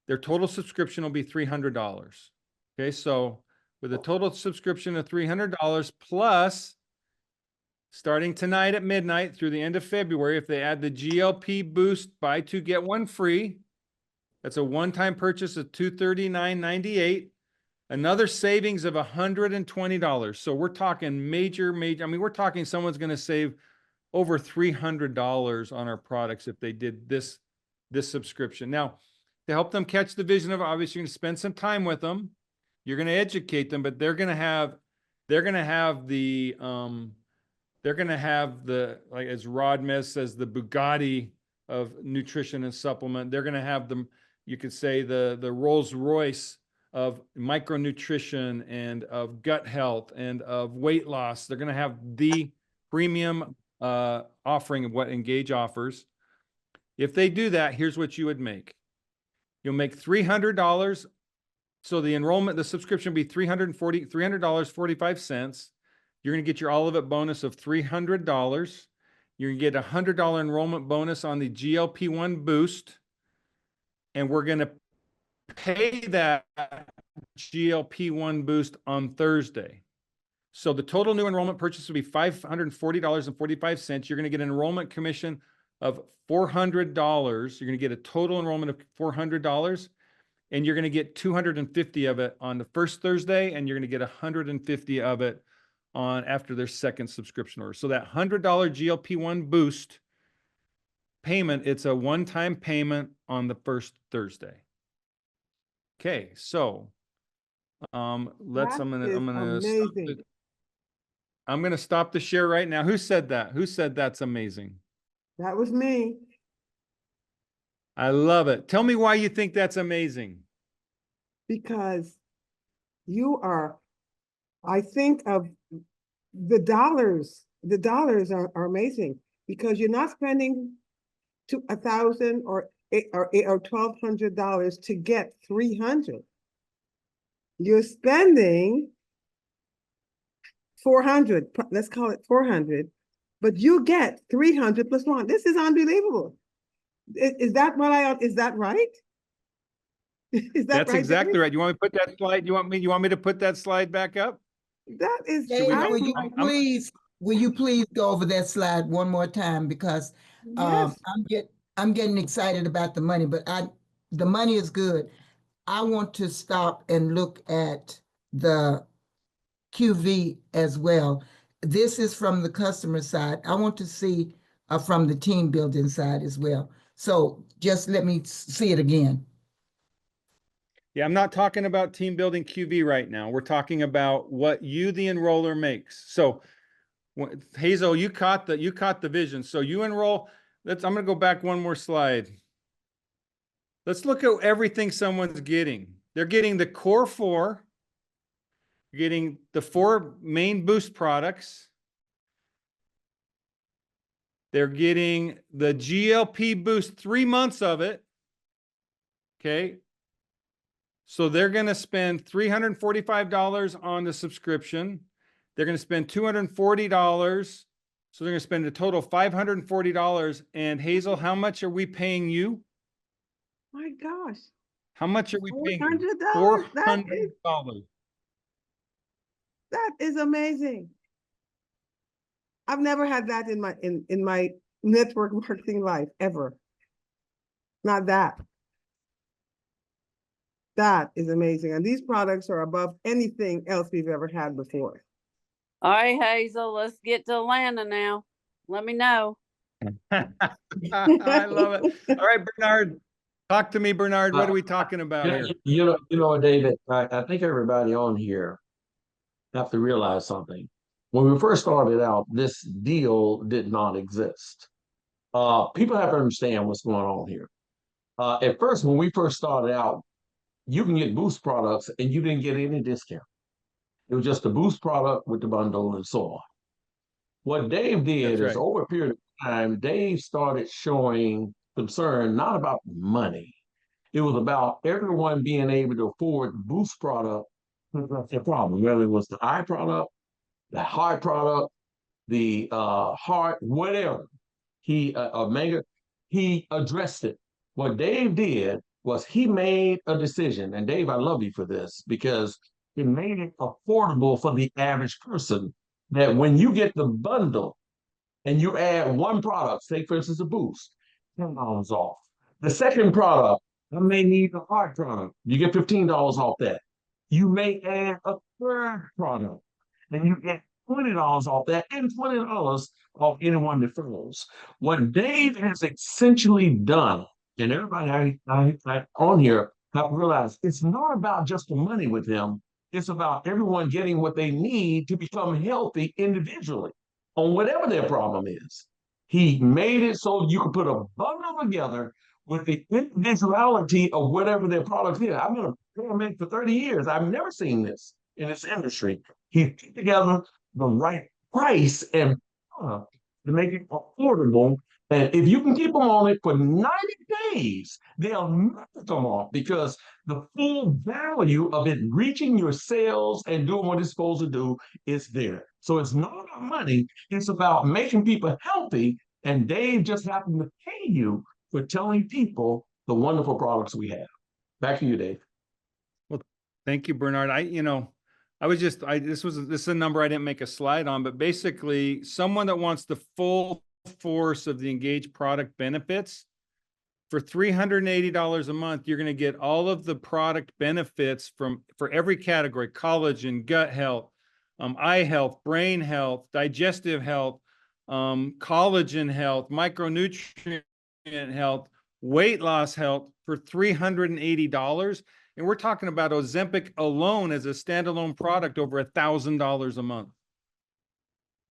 their total subscription will be $300. Okay, so with a total subscription of $300 plus, starting tonight at midnight through the end of February, if they add the GLP boost, buy 2, get 1 free, that's a one-time purchase of $239.98, another savings of $120. So we're talking major, I mean, we're talking someone's going to save over $300 on our products if they did this subscription. Now, to help them catch the vision of, obviously, you're going to spend some time with them. You're going to educate them, but they're going to have the, like as Rod Mess says, the Bugatti of nutrition and supplement. They're going to have them, you could say the Rolls Royce of micronutrition and of gut health and of weight loss. They're going to have the premium offering of what Engage offers. If they do that, here's what you would make. You'll make $300. So the subscription will be $300.45. You're going to get your all of it bonus of $300. You're going to get a $100 enrollment bonus on the GLP-1 boost. And we're going to pay that GLP-1 boost on Thursday. So the total new enrollment purchase will be $540.45. You're going to get an enrollment commission of $400. You're going to get a total enrollment of $400. And you're going to get 250 of it on the first Thursday, and you're going to get 150 of it on after their second subscription order. So that $100 GLP-1 boost payment, it's a one-time payment on the first Thursday. Okay, so I'm gonna stop the share right now. Who said that? Who said that's amazing? That was me. I love it. Tell me why you think that's amazing. Because I think of the dollars. The dollars are amazing because you're not spending $1,000 or $1,200 to get 300. You're spending 400. Let's call it 400, but you get 300 plus 1. This is unbelievable. Is that right? Is that That's right, exactly David? right. You want me to put that slide? You want me to put that slide back up? That is. David, I'm- will you please go over that slide one more time because Yes. I'm getting excited about the money, but the money is good. I want to stop and look at the QV as well. This is from the customer side. I want to see from the team building side as well. So just let me see it again. Yeah, I'm not talking about team building QV right now. We're talking about what you, the enroller, makes. So Hazel, you caught the vision. So you enroll. I'm going to go back one more slide. Let's look at everything someone's getting. They're getting the Core 4, getting the 4 main boost products. They're getting the GLP boost, 3 months of it. Okay. So they're going to spend $345 on the subscription. They're going to spend $240. So they're going to spend a total of $540. And Hazel, how much are we paying you? My gosh. How much are we paying you? $400. $400. That is amazing. I've never had that in my network marketing life ever. Not that. That is amazing. And these products are above anything else we've ever had before. All right, Hazel, let's get to Atlanta now. Let me know. I love it. All right, Bernard, talk to me, Bernard. What are we talking about here? You know, David, I think everybody on here have to realize something. When we first started out, this deal did not exist. People have to understand what's going on here. At first, when we first started out, you can get Boost products and you didn't get any discount. It was just a Boost product with the bundle and so on. What Dave did That's is right. over a period of time, Dave started showing concern not about money. It was about everyone being able to afford the Boost product. That's the problem, whether it was the eye product, the heart product, the heart, whatever. He Omega, he addressed it. What Dave did was he made a decision, and Dave, I love you for this because it made it affordable for the average person. That when you get the bundle and you add one product, say for instance a Boost, $10 off. The second product, I may need the heart product. You get $15 off that. You may add a third product, and you get $20 off that and $20 off any one that follows. What Dave has essentially done, and everybody I on here have realized it's not about just the money with him. It's about everyone getting what they need to become healthy individually on whatever their problem is. He made it so you can put a bundle together with the individuality of whatever their product is. I've been a paramedic for 30 years. I've never seen this in this industry. He put together the right price and to make it affordable. And if you can keep them on it for 90 days, they'll never come off because the full value of it reaching your cells and doing what it's supposed to do is there. So it's not about money, it's about making people healthy. And Dave just happened to pay you for telling people the wonderful products we have. Back to you, Dave. Well, thank you, Bernard. This is a number I didn't make a slide on, but basically for someone that wants the full force of the Engage product benefits, for $380 a month, you're going to get all of the product benefits for every category: collagen, gut health, eye health, brain health, digestive health, collagen health, micronutrient health, weight loss health for $380. And we're talking about Ozempic alone as a standalone product over $1,000 a month.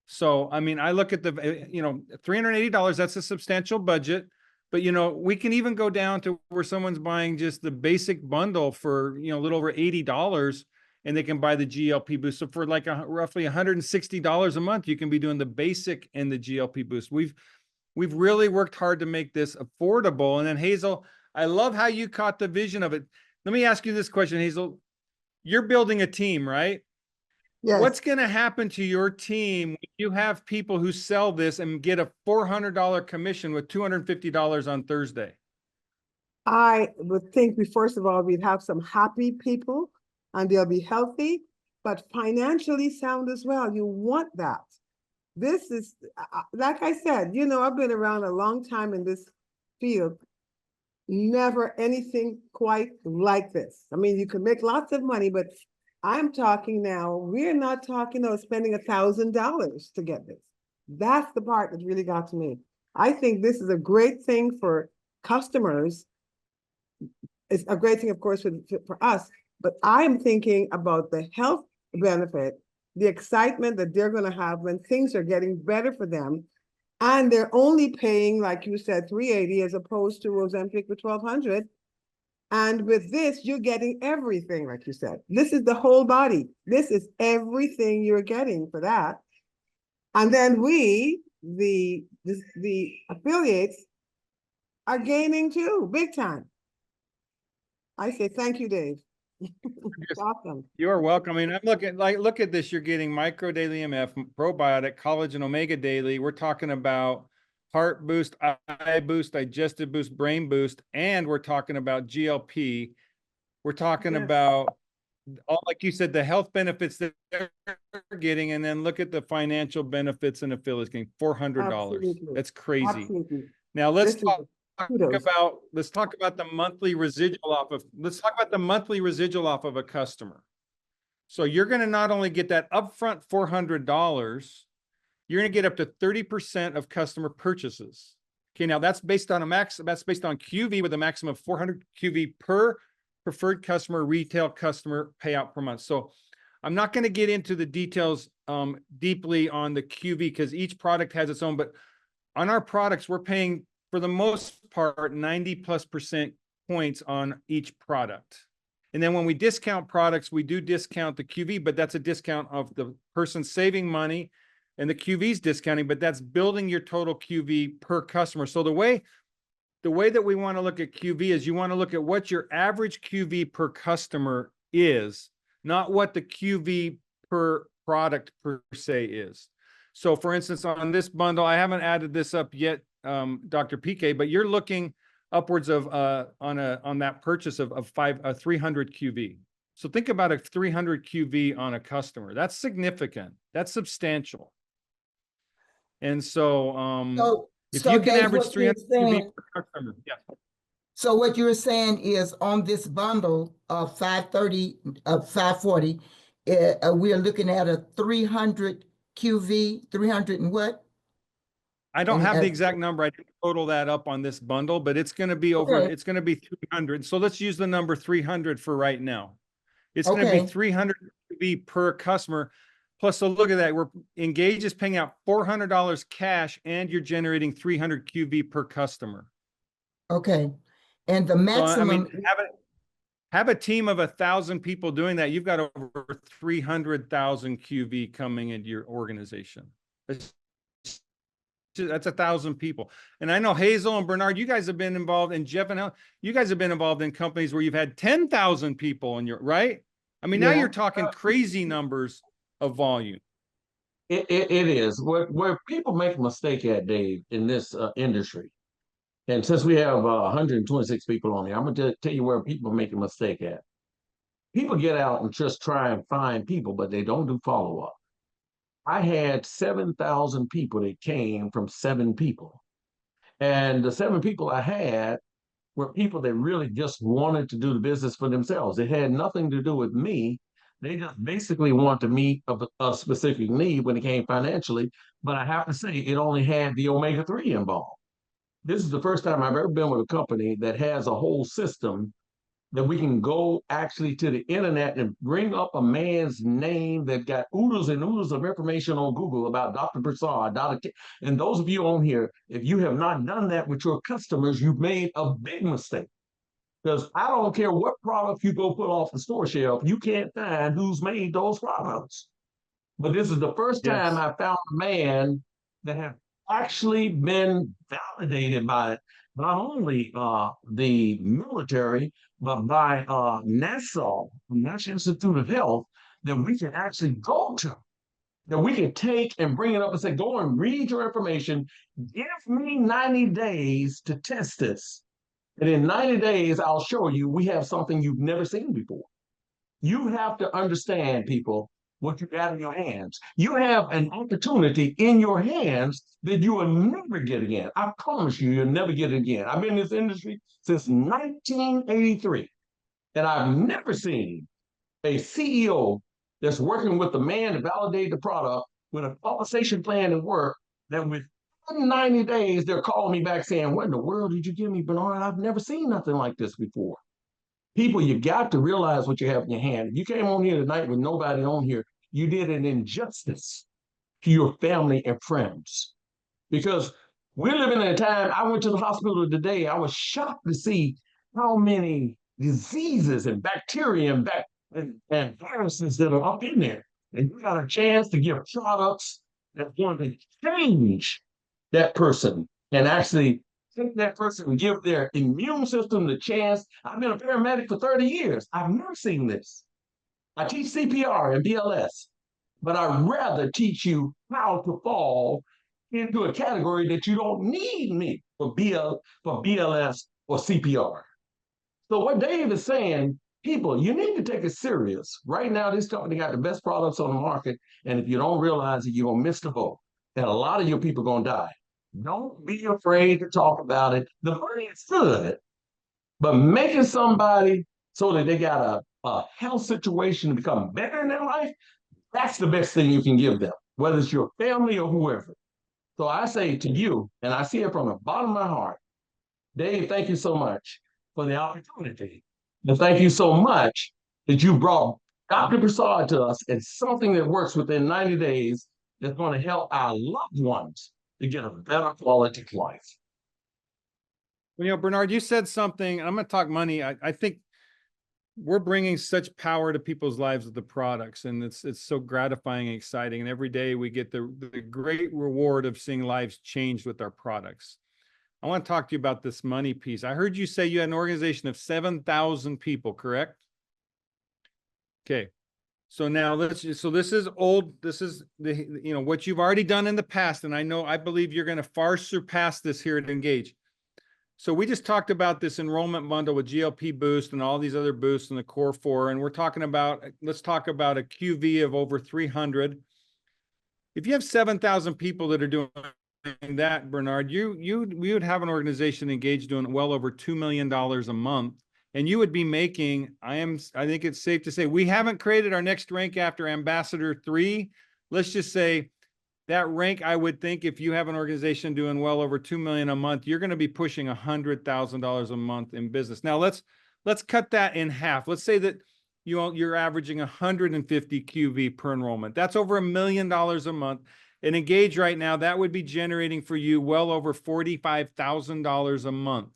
So, I mean, I look at the, $380, that's a substantial budget, but, we can even go down to where someone's buying just the basic bundle for, a little over $80 and they can buy the GLP boost. So for like roughly $160 a month, you can be doing the basic and the GLP boost. We've really worked hard to make this affordable. And then Hazel, I love how you caught the vision of it. Let me ask you this question, Hazel. You're building a team, right? Yes. What's going to happen to your team when you have people who sell this and get a $400 commission with $250 on Thursday? I would think first of all, we'd have some happy people and they'll be healthy, but financially sound as well. You want that. This is, like I said, I've been around a long time in this field. Never anything quite like this. I mean, you can make lots of money, but I'm talking now, we're not talking about spending $1,000 to get this. That's the part that really got to me. I think this is a great thing for customers. It's a great thing, of course, for us, but I'm thinking about the health benefit, the excitement that they're going to have when things are getting better for them. And they're only paying, like you said, $380 as opposed to Ozempic with $1,200. And with this, you're getting everything, like you said. This is the whole body. This is everything you're getting for that. And then we, the affiliates, are gaining too, big time. I say thank you, Dave. It's awesome. You're welcome. I mean, look at this. You're getting Micro Daily MF, Probiotic, Collagen, Omega Daily. We're talking about Heart Boost, Eye Boost, Digestive Boost, Brain Boost, and we're talking about GLP. We're talking about all, like you said, the health benefits that they're getting, and then look at the financial benefits and affiliates getting $400. Absolutely. That's crazy. Absolutely. Now let's This is talk kudos. about the monthly residual off of a customer. So you're going to not only get that upfront $400, you're going to get up to 30% of customer purchases. Okay, now that's based on QV with a maximum of 400 QV per preferred customer, retail customer payout per month. So I'm not going to get into the details deeply on the QV because each product has its own, but on our products, we're paying for the most part 90+% points on each product. And then when we discount products, we do discount the QV, but that's a discount of the person saving money and the QV is discounting, but that's building your total QV per customer. So the way that we want to look at QV is you want to look at what your average QV per customer is, not what the QV per product per se is. So for instance, on this bundle, I haven't added this up yet, Dr. PK, but you're looking upwards of on that purchase of 300 QV. So think about a 300 QV on a customer. That's significant. That's substantial. And so if you can Dave, average what you're 300 QV saying- per customer, yeah. So what you're saying is on this bundle of 540, we are looking at a 300 QV, 300 and what? I don't And have the as- exact number. I didn't total that up on this bundle, but it's going to be over, Okay. it's going to be 300. So let's use the number 300 for right now. It's going to be Okay. 300 QV per customer. Plus, so look at that. Engage is paying out $400 cash and you're generating 300 QV per customer. Okay. And the So, I maximum, mean, have a team of 1,000 people doing that. You've got over 300,000 QV coming into your organization. That's 1,000 people. And I know Hazel and Bernard, you guys have been involved, and Jeff and Helen, you guys have been involved in companies where you've had 10,000 people in your, right? I mean, now Yeah. you're talking crazy numbers of volume. It is where people make a mistake at, Dave, in this industry. And since we have 126 people on here, I'm gonna tell you where people make a mistake at. People get out and just try and find people, but they don't do follow-up. I had 7,000 people that came from 7 people. And the 7 people I had were people that really just wanted to do the business for themselves. It had nothing to do with me. They just basically want to meet a specific need when it came financially. But I have to say, it only had the omega-3 involved. This is the first time I've ever been with a company that has a whole system that we can go actually to the internet and bring up a man's name that got oodles and oodles of information on Google about Dr. Prasad, and those of you on here, if you have not done that with your customers, you've made a big mistake. Because I don't care what product you go put off the store shelf, you can't find who's made those products. But this is the first time I found a man that had actually been validated by not only the military, but by NASA, the National Institute of Health, that we can actually go to, that we can take and bring it up and say, go and read your information, give me 90 days to test this. And in 90 days, I'll show you we have something you've never seen before. You have to understand, people, what you got in your hands. You have an opportunity in your hands that you will never get again. I promise you, you'll never get it again. I've been in this industry since 1983, and I've never seen a CEO that's working with the man to validate the product with a compensation plan and work that within 90 days, they're calling me back saying, what in the world did you give me, Bernard? I've never seen nothing like this before. People, you got to realize what you have in your hand. If you came on here tonight with nobody on here, you did an injustice to your family and friends. Because we're living in a time, I went to the hospital today, I was shocked to see how many diseases and bacteria and viruses that are up in there. And you got a chance to give products that's going to change that person and actually take that person and give their immune system the chance. I've been a paramedic for 30 years. I've never seen this. I teach CPR and BLS, but I'd rather teach you how to fall into a category that you don't need me for BLS or CPR. So what Dave is saying, people, you need to take it serious. Right now, this company got the best products on the market, and if you don't realize it, you're gonna miss the boat. And a lot of your people are gonna die. Don't be afraid to talk about it. The money is good, but making somebody so that they got a health situation to become better in their life, that's the best thing you can give them, whether it's your family or whoever. So I say to you, and I see it from the bottom of my heart, Dave, thank you so much for the opportunity. And thank you so much that you brought Dr. Prasad to us and something that works within 90 days that's going to help our loved ones to get a better quality of life. Well, Bernard, you said something, and I'm going to talk money. I think we're bringing such power to people's lives with the products, and it's so gratifying and exciting. And every day we get the great reward of seeing lives changed with our products. I want to talk to you about this money piece. I heard you say you had an organization of 7,000 people, correct? Okay. So now so this is old. This is what you've already done in the past. And I believe you're going to far surpass this here at Engage. So we just talked about this enrollment bundle with GLP Boost and all these other boosts in the Core 4. And we're talking about, let's talk about a QV of over 300. If you have 7,000 people that are doing that, Bernard, we would have an organization engaged doing well over $2 million a month. And you would be making, I think it's safe to say, we haven't created our next rank after Ambassador 3. Let's just say that rank, I would think if you have an organization doing well over 2 million a month, you're going to be pushing $100,000 a month in business. Now let's cut that in half. Let's say that you're averaging 150 QV per enrollment. That's over $1 million a month. And Engage right now, that would be generating for you well over $45,000 a month.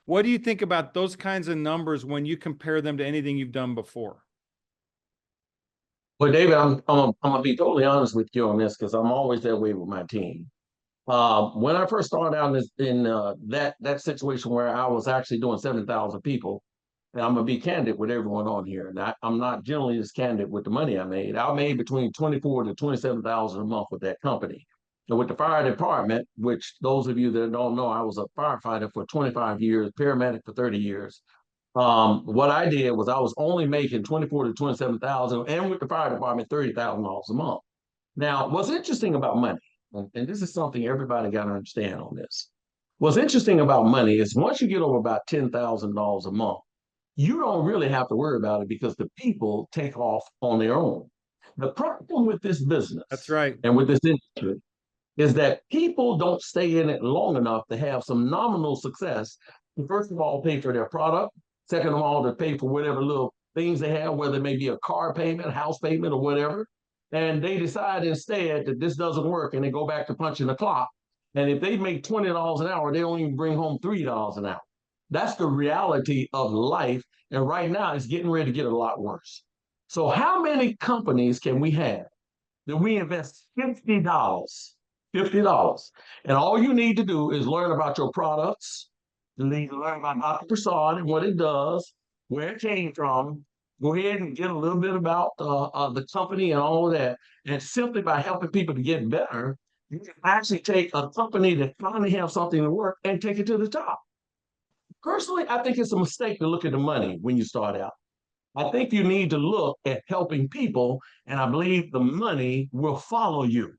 What do you think about those kinds of numbers when you compare them to anything you've done before? Well, David, I'm gonna be totally honest with you on this because I'm always that way with my team. When I first started out in that situation where I was actually doing 7,000 people, and I'm gonna be candid with everyone on here, and I'm not generally as candid with the money I made. I made between 24 to 27,000 a month with that company. And with the fire department, which those of you that don't know, I was a firefighter for 25 years, paramedic for 30 years. What I did was I was only making 24 to 27,000, and with the fire department, $30,000 a month. Now, what's interesting about money, and this is something everybody got to understand on this. What's interesting about money is once you get over about $10,000 a month, you don't really have to worry about it because the people take off on their own. The problem with this business, that's right, and with this industry, is that people don't stay in it long enough to have some nominal success to, first of all, pay for their product. Second of all, to pay for whatever little things they have, whether it may be a car payment, house payment, or whatever. And they decide instead that this doesn't work and they go back to punching the clock. And if they make $20 an hour, they don't even bring home $3 an hour. That's the reality of life. And right now it's getting ready to get a lot worse. So how many companies can we have that we invest $50? And all you need to do is learn about your products. You need to learn about Dr. Prasad and what it does, where it came from. Go ahead and get a little bit about the company and all of that. And simply by helping people to get better, you can actually take a company that finally have something to work and take it to the top. Personally, I think it's a mistake to look at the money when you start out. I think you need to look at helping people, and I believe the money will follow you.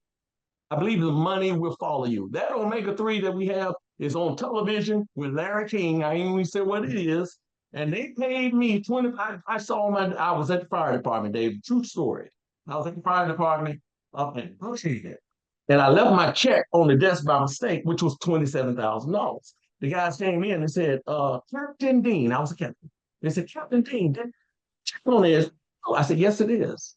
I believe the money will follow you. That Omega 3 that we have is on television with Larry King. I ain't even say what it is. And they paid me I was at the fire department, Dave, true story. I was at the fire department up in Bushhead. And I left my check on the desk by mistake, which was $27,000. The guys came in and said, Captain Dean, I was a captain. They said, Captain Dean, did check on this? Oh, I said, yes, it is.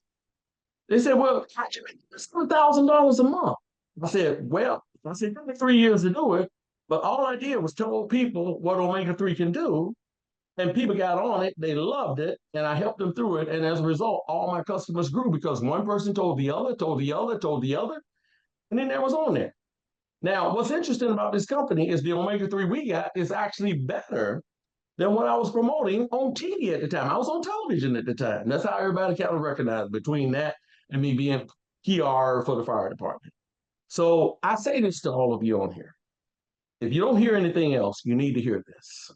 They said, well, it's $1,000 a month. I said, well, it took me 3 years to do it, but all I did was tell people what Omega 3 can do, and people got on it, they loved it, and I helped them through it, and as a result, all my customers grew because one person told the other, and then there was on there. Now, what's interesting about this company is the Omega 3 we got is actually better than what I was promoting on TV at the time. I was on television at the time. That's how everybody kind of recognized between that and me being PR for the fire department. So I say this to all of you on here. If you don't hear anything else, you need to hear this.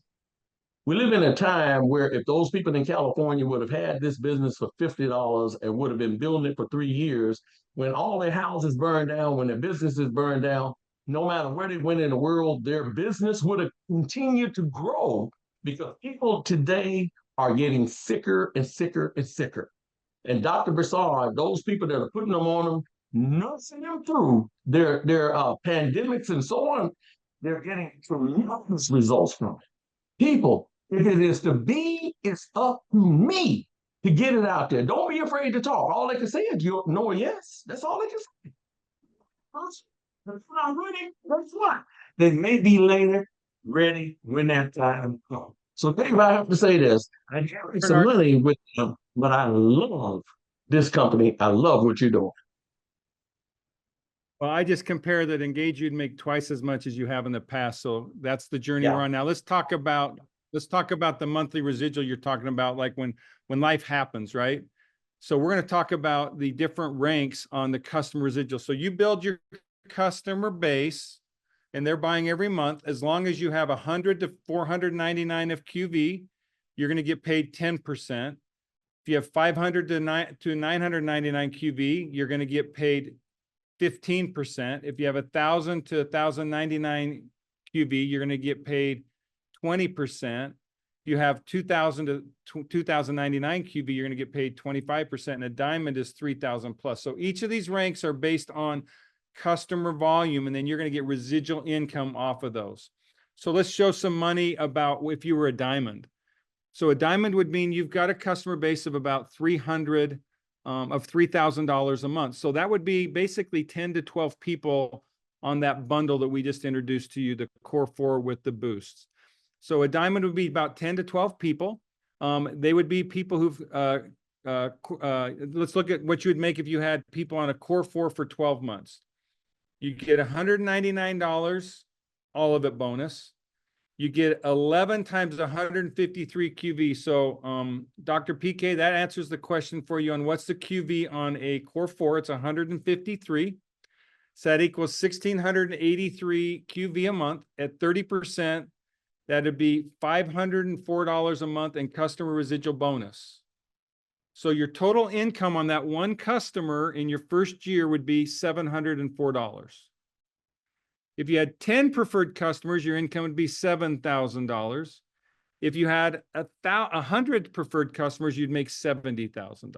We live in a time where if those people in California would have had this business for $50 and would have been building it for 3 years, when all their houses burned down, when their businesses burned down, no matter where they went in the world, their business would have continued to grow because people today are getting sicker and sicker and sicker. And Dr. Broussard, those people that are putting them on them, nursing them through their pandemics and so on, they're getting tremendous results from it. People, if it is to be, it's up to me to get it out there. Don't be afraid to talk. All they can say is you know yes. That's all they can say. That's not ready. That's what. They may be later ready when that time comes. So Dave, I have to say this. I have some money with them, but I love this company. I love what you're doing. Well, I just compare that Engage, you'd make twice as much as you have in the past. So that's the journey Yeah. we're on now. Let's talk about the monthly residual you're talking about, like when life happens, right? So we're going to talk about the different ranks on the customer residual. So you build your customer base and they're buying every month. As long as you have 100 to 499 of QV, you're going to get paid 10%. If you have 500 to 999 QV, you're going to get paid 15%. If you have 1,000 to 1,099 QV, you're going to get paid 20%. If you have 2,000 to 2,099 QV, you're going to get paid 25%. And a diamond is 3,000 plus. So each of these ranks are based on customer volume, and then you're going to get residual income off of those. So let's show some money about if you were a diamond. So a diamond would mean you've got a customer base of about 300 of $3,000 a month. So that would be basically 10 to 12 people on that bundle that we just introduced to you, the Core 4 with the boosts. So a diamond would be about 10 to 12 people. They would be people who've, let's look at what you would make if you had people on a Core 4 for 12 months. You get $199 all of it bonus. You get 11 times 153 QV. So Dr. PK, that answers the question for you on what's the QV on a Core 4. It's 153. So that equals 1,683 QV a month. At 30%, that'd be $504 a month in customer residual bonus. So your total income on that one customer in your first year would be $704. If you had 10 preferred customers, your income would be $7,000. If you had 100 preferred customers, you'd make $70,000.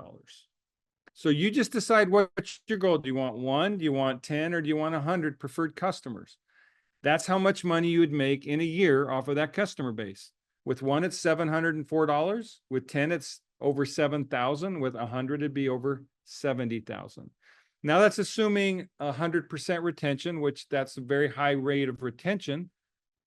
So you just decide what's your goal. Do you want 1, do you want 10, or do you want 100 preferred customers? That's how much money you would make in a year off of that customer base. With 1, it's $704. With 10, it's over 7,000. With 100, it'd be over 70,000. Now that's assuming 100% retention, which that's a very high rate of retention,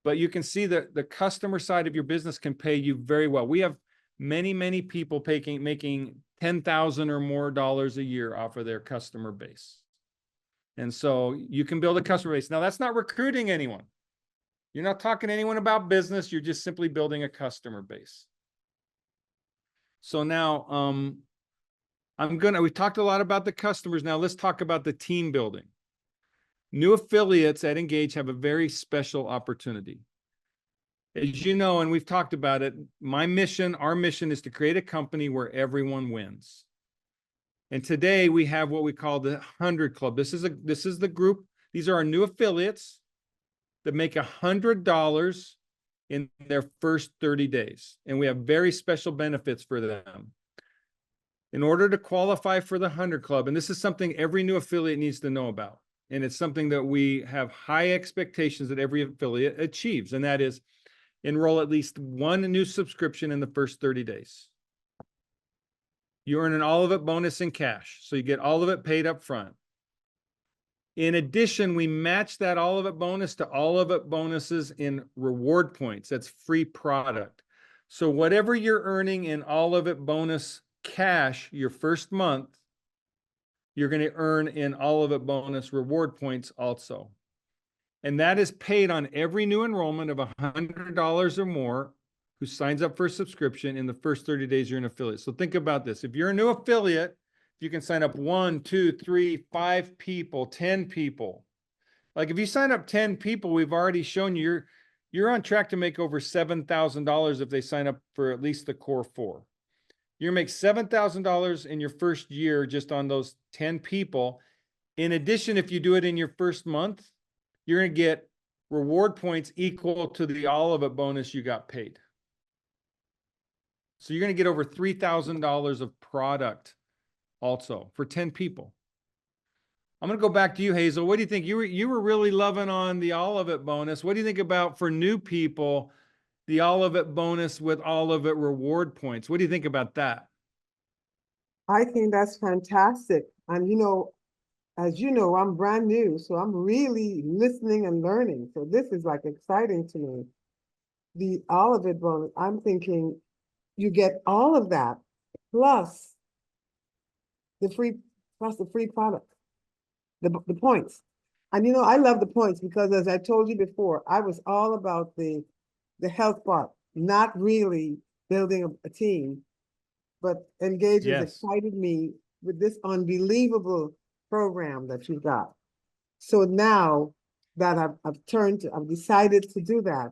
but you can see that the customer side of your business can pay you very well. We have many, many people making $10,000 or more a year off of their customer base. And so you can build a customer base. Now that's not recruiting anyone. You're not talking to anyone about business. You're just simply building a customer base. So now, we talked a lot about the customers. Now let's talk about the team building. New affiliates at Engage have a very special opportunity. As you know, and we've talked about it, our mission is to create a company where everyone wins. And today we have what we call the 100 Club. This is the group. These are our new affiliates that make $100 in their first 30 days. And we have very special benefits for them. In order to qualify for the 100 Club, and this is something every new affiliate needs to know about, and it's something that we have high expectations that every affiliate achieves, and that is enroll at least 1 new subscription in the first 30 days. You earn an all of it bonus in cash, so you get all of it paid up front. In addition, we match that all of it bonus to all of it bonuses in reward points. That's free product. So whatever you're earning in all of it bonus cash your first month, you're going to earn in all of it bonus reward points also. And that is paid on every new enrollment of $100 or more who signs up for a subscription in the first 30 days you're an affiliate. So think about this. If you're a new affiliate, you can sign up 1, 2, 3, 5 people, 10 people. Like if you sign up 10 people, we've already shown you you're on track to make over $7,000 if they sign up for at least the Core 4. You're gonna make $7,000 in your first year just on those 10 people. In addition, if you do it in your first month, you're gonna get reward points equal to the all of it bonus you got paid. So you're gonna get over $3,000 of product also for 10 people. I'm gonna go back to you, Hazel. What do you think? You were really loving on the all of it bonus. What do you think about for new people, the all of it bonus with all of it reward points? What do you think about that? I think that's fantastic. And as you know, I'm brand new, so I'm really listening and learning. So this is like exciting to me. the Olivet bonus, I'm thinking you get all of that plus the free product, the points. And you know, I love the points because as I told you before, I was all about the health part, not really building a team. But Engage has Yes. excited me with this unbelievable program that you've got. So now that I've decided to do that,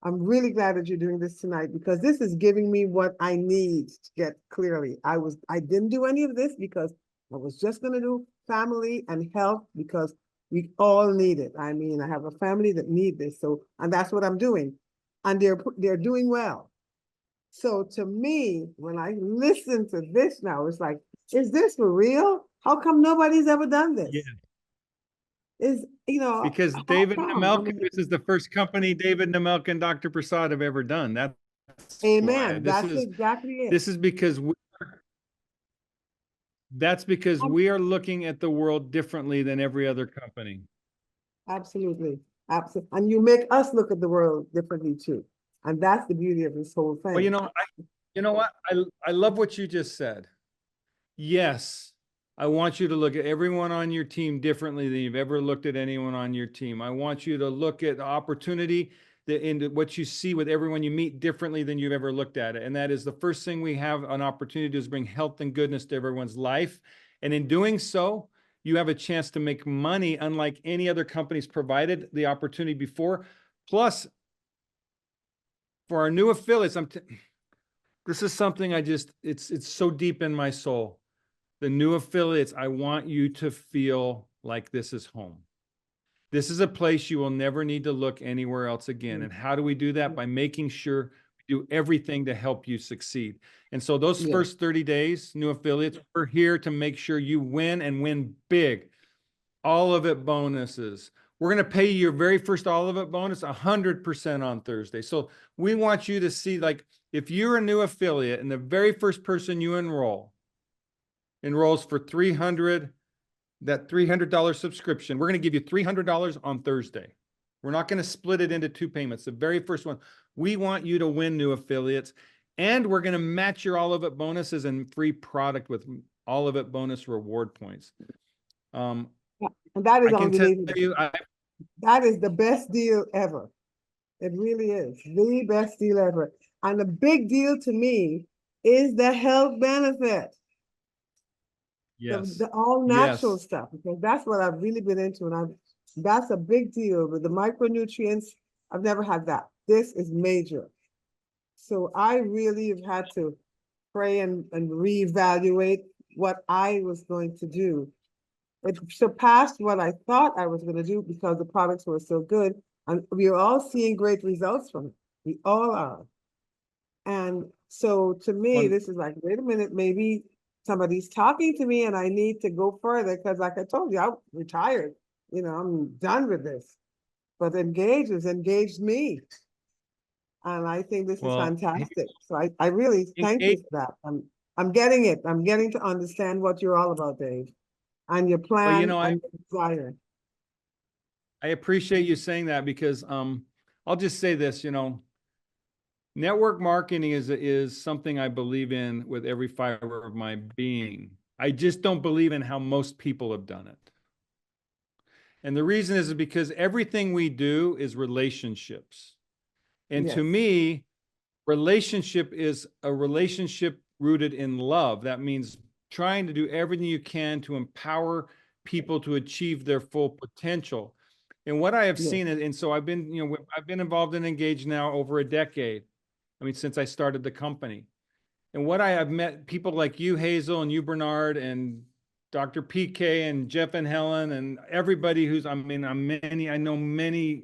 I'm really glad that you're doing this tonight because this is giving me what I need to get clearly. I didn't do any of this because I was just gonna do family and health because we all need it. I mean, I have a family that need this, so, and that's what I'm doing. And they're doing well. So to me, when I listen to this now, it's like, is this for real? How come nobody's ever done this? Yeah. Is, you know. Because how David come? I Nemelka, mean, this is the first company David Nemelka and Dr. Prasad have ever done. That's why. Amen. That's exactly it. This is because that's because we are looking at the world differently than every other company. Absolutely. Absolutely. And you make us look at the world differently too. And that's the beauty of this whole thing. Well, you know what? I love what you just said. Yes, I want you to look at everyone on your team differently than you've ever looked at anyone on your team. I want you to look at the opportunity in what you see with everyone you meet differently than you've ever looked at it. And that is the first thing we have an opportunity to is bring health and goodness to everyone's life. And in doing so, you have a chance to make money unlike any other companies provided the opportunity before. Plus, for our new affiliates, this is something it's so deep in my soul. The new affiliates, I want you to feel like this is home. This is a place you will never need to look anywhere else again. And how do we do that? By making sure we do everything to help you succeed. And so those first 30 days, new affiliates, we're here to make sure you win and win big. All of it bonuses. We're going to pay you your very first all of it bonus 100% on Thursday. So we want you to see, like, if you're a new affiliate and the very first person you enrolls for that $300 subscription, we're going to give you $300 on Thursday. We're not going to split it into 2 payments. The very first one, we want you to win, new affiliates, and we're going to match your all of it bonuses and free product with all of it bonus reward points. And that is I can tell unbelievable. you, That is the best deal ever. It really is the best deal ever. And the big deal to me is the health benefit. yes, The all natural Yes. stuff, because that's what I've really been into. And that's a big deal with the micronutrients. I've never had that. This is major. So I really have had to pray and reevaluate what I was going to do. It surpassed what I thought I was going to do because the products were so good. And we are all seeing great results from it. We all are. And so to me, Well- this is like, wait a minute, maybe somebody's talking to me and I need to go further because like I told you, I'm retired. You know, I'm done with this. But Engage has engaged me. And I think this is Well, fantastic. So I really thank you for that. I'm getting it. I'm getting to understand what you're all about, Dave. And your plan know, and desire. I appreciate you saying that because I'll just say this, network marketing is something I believe in with every fiber of my being. I just don't believe in how most people have done it. And the reason is because everything we do is relationships. And to Yes. me, relationship is a relationship rooted in love. That means trying to do everything you can to empower people to achieve their full potential. And what I have Yes. seen, and so I've been involved in Engage now over a decade. I mean, since I started the company. And what I have met people like you, Hazel, and you, Bernard, and Dr. PK, and Jeff and Helen, and everybody I know many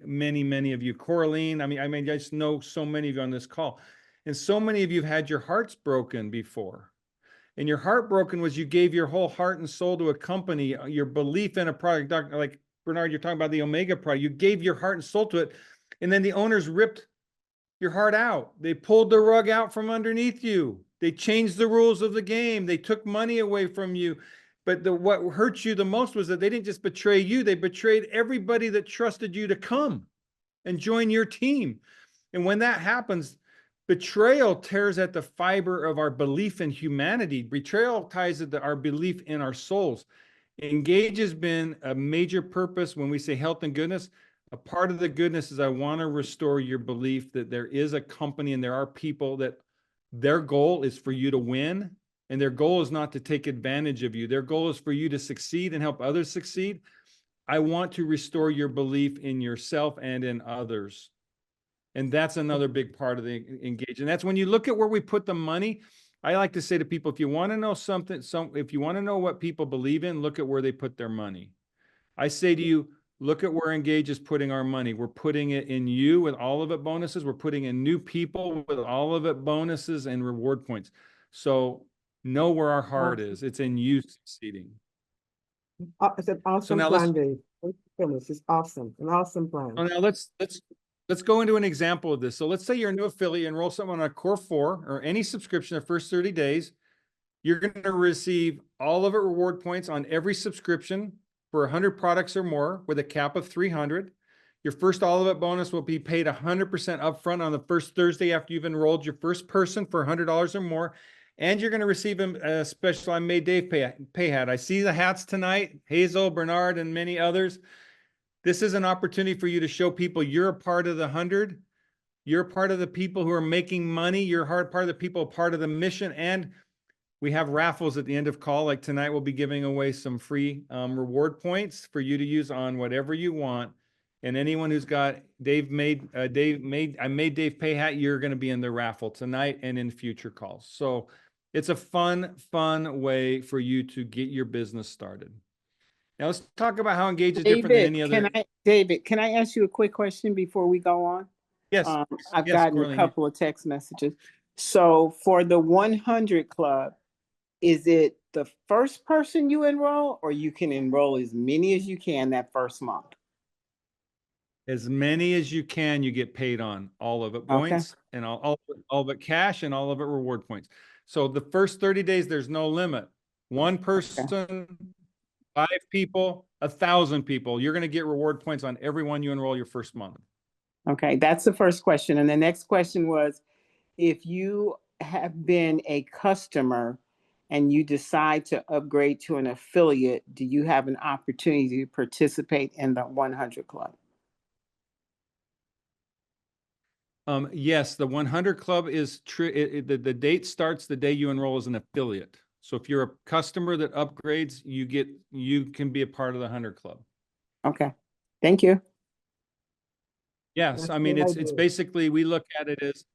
of you, Coraline. I just know so many of you on this call. And so many of you have had your hearts broken before. And your heart broken was you gave your whole heart and soul to a company, your belief in a product, like Bernard, you're talking about the Omega product. You gave your heart and soul to it. And then the owners ripped your heart out. They pulled the rug out from underneath you. They changed the rules of the game. They took money away from you. But what hurt you the most was that they didn't just betray you. They betrayed everybody that trusted you to come and join your team. And when that happens, betrayal tears at the fiber of our belief in humanity. Betrayal ties at our belief in our souls. Engage has been a major purpose when we say health and goodness. A part of the goodness is I want to restore your belief that there is a company and there are people that their goal is for you to win, and their goal is not to take advantage of you. Their goal is for you to succeed and help others succeed. I want to restore your belief in yourself and in others. And that's another big part of the engage. And that's when you look at where we put the money. I like to say to people, if you want to know something, if you want to know what people believe in, look at where they put their money. I say to you, look at where Engage is putting our money. We're putting it in you with all of it bonuses. We're putting in new people with all of it bonuses and reward points. So know where our heart is. It's in you succeeding. It's an awesome now plan, Dave. Thank you so much. It's awesome, an awesome plan. So now let's go into an example of this. So let's say you're a new affiliate, enroll someone on a Core 4 or any subscription the first 30 days. You're going to receive all of it reward points on every subscription for 100 products or more with a cap of 300. Your first all of it bonus will be paid 100% upfront on the first Thursday after you've enrolled your first person for $100 or more. And you're going to receive a special I Made Dave pay hat. I see the hats tonight, Hazel, Bernard, and many others. This is an opportunity for you to show people you're a part of the 100. You're part of the people who are making money. You're part of the people, part of the mission. And we have raffles at the end of call. Like tonight, we'll be giving away some free reward points for you to use on whatever you want. And anyone who's got I Made Dave pay hat, you're going to be in the raffle tonight and in future calls. So it's a fun way for you to get your business started. Now let's talk about how Engage is different than any other. David, can I ask you a quick question before we go on? Yes. I've yes, gotten Corleen. a couple of text messages. So for the 100 Club, is it the first person you enroll, or you can enroll as many as you can that first month? As many as you can, you get paid on all of it points and all of it cash and all of it reward points. So the first 30 days, there's no limit. One person, 5 people, 1,000 people. You're going to get reward points on everyone you enroll your first month. Okay, that's the first question. And the next question was, if you have been a customer and you decide to upgrade to an affiliate, do you have an opportunity to participate in the 100 Club? Yes, the 100 Club is the date starts the day you enroll as an affiliate. So if you're a customer that upgrades, you can be a part of the 100 Club. Okay, thank you. Yes, That's I mean, what I it's do. basically, we look at it as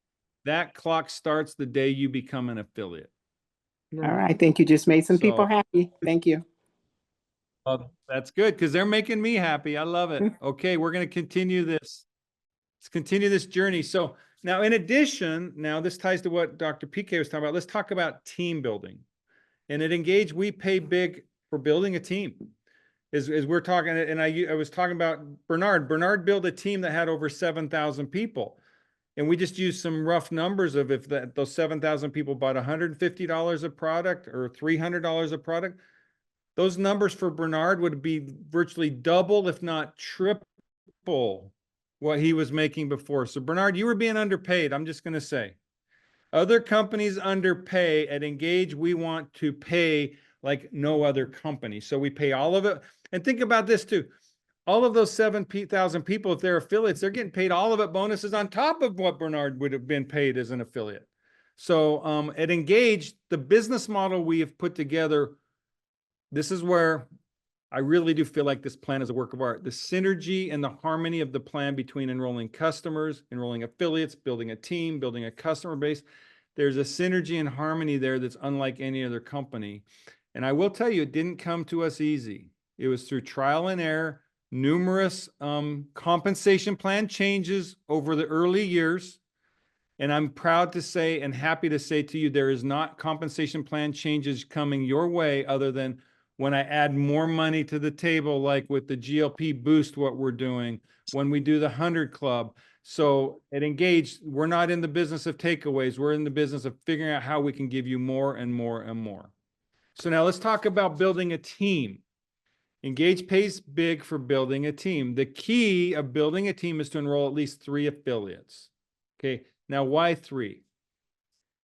that clock starts the day you become an affiliate. All right, I think you just made some people So- happy. Thank you. That's good because they're making me happy. I love it. Okay, we're going to continue this. Let's continue this journey. So now, in addition, now this ties to what Dr. PK was talking about. Let's talk about team building. And at Engage, we pay big for building a team. As we're talking, and I was talking about Bernard. Bernard built a team that had over 7,000 people. And we just used some rough numbers of if those 7,000 people bought $150 a product or $300 a product. Those numbers for Bernard would be virtually double, if not triple, what he was making before. So Bernard, you were being underpaid. I'm just going to say. Other companies underpay. At Engage, we want to pay like no other company. So we pay all of it. And think about this too. All of those 7,000 people, if they're affiliates, they're getting paid all of it bonuses on top of what Bernard would have been paid as an affiliate. So at Engage, the business model we have put together, this is where I really do feel like this plan is a work of art. The synergy and the harmony of the plan between enrolling customers, enrolling affiliates, building a team, building a customer base. There's a synergy and harmony there that's unlike any other company. And I will tell you, it didn't come to us easy. It was through trial and error, numerous compensation plan changes over the early years. And I'm proud to say and happy to say to you, there is not compensation plan changes coming your way other than when I add more money to the table, like with the GLP boost, what we're doing, when we do the 100 Club. So at Engage, we're not in the business of takeaways. We're in the business of figuring out how we can give you more and more and more. So now let's talk about building a team. Engage pays big for building a team. The key of building a team is to enroll at least 3 affiliates. Okay, now why 3?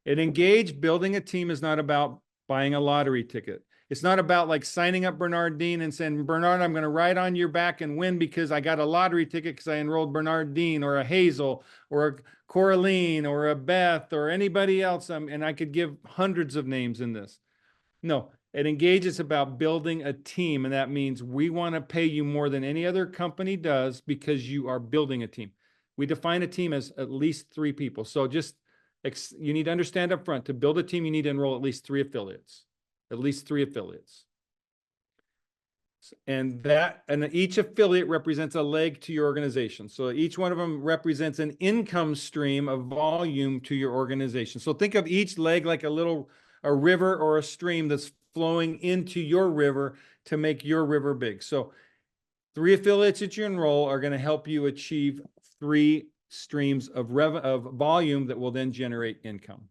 At Engage, building a team is not about buying a lottery ticket. It's not about like signing up Bernard Dean and saying, Bernard, I'm going to ride on your back and win because I got a lottery ticket because I enrolled Bernard Dean or a Hazel or a Coraline or a Beth or anybody else. And I could give hundreds of names in this. No, at Engage, it's about building a team. And that means we want to pay you more than any other company does because you are building a team. We define a team as at least 3 people. So just, you need to understand up front, to build a team, you need to enroll at least 3 affiliates. At least 3 affiliates. And each affiliate represents a leg to your organization. So each one of them represents an income stream of volume to your organization. So think of each leg like a river or a stream that's flowing into your river to make your river big. So 3 affiliates that you enroll are going to help you achieve 3 streams of volume that will then generate income.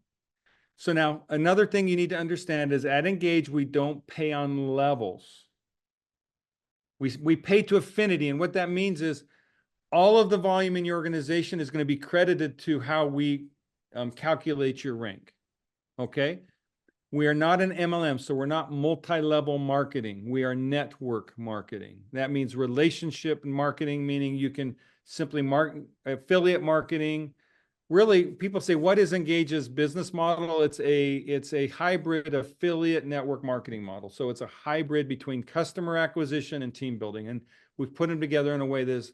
So now another thing you need to understand is at Engage, we don't pay on levels. We pay to affinity. And what that means is all of the volume in your organization is going to be credited to how we calculate your rank. Okay. We are not an MLM, so we're not multi-level marketing. We are network marketing. That means relationship marketing, meaning you can simply affiliate marketing. Really, people say, what is Engage's business model? It's a hybrid affiliate network marketing model. So it's a hybrid between customer acquisition and team building. And we've put them together in a way that's,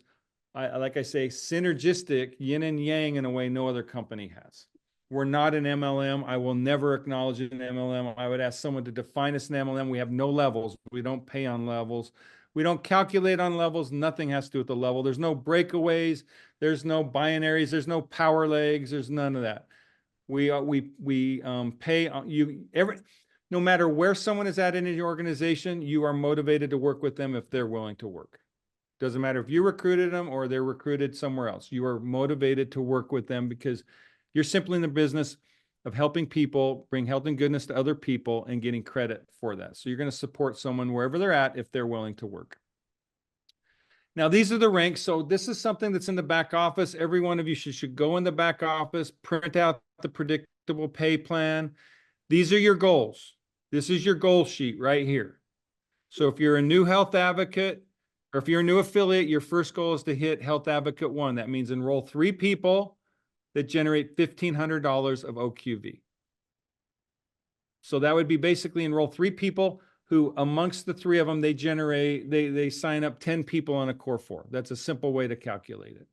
like I say, synergistic, yin and yang in a way no other company has. We're not an MLM. I will never acknowledge an MLM. I would ask someone to define us an MLM. We have no levels. We don't pay on levels. We don't calculate on levels. Nothing has to do with the level. There's no breakaways. There's no binaries. There's no power legs. There's none of that. We pay you no matter where someone is at in your organization, you are motivated to work with them if they're willing to work. Doesn't matter if you recruited them or they're recruited somewhere else. You are motivated to work with them because you're simply in the business of helping people bring health and goodness to other people and getting credit for that. So you're going to support someone wherever they're at if they're willing to work. Now, these are the ranks. So this is something that's in the back office. Every one of you should go in the back office, print out the predictable pay plan. These are your goals. This is your goal sheet right here. So if you're a new health advocate or if you're a new affiliate, your first goal is to hit Health Advocate 1. That means enroll 3 people that generate $1,500 of OQV. So that would be basically enroll 3 people who amongst the 3 of them, they sign up 10 people on a core 4. That's a simple way to calculate it.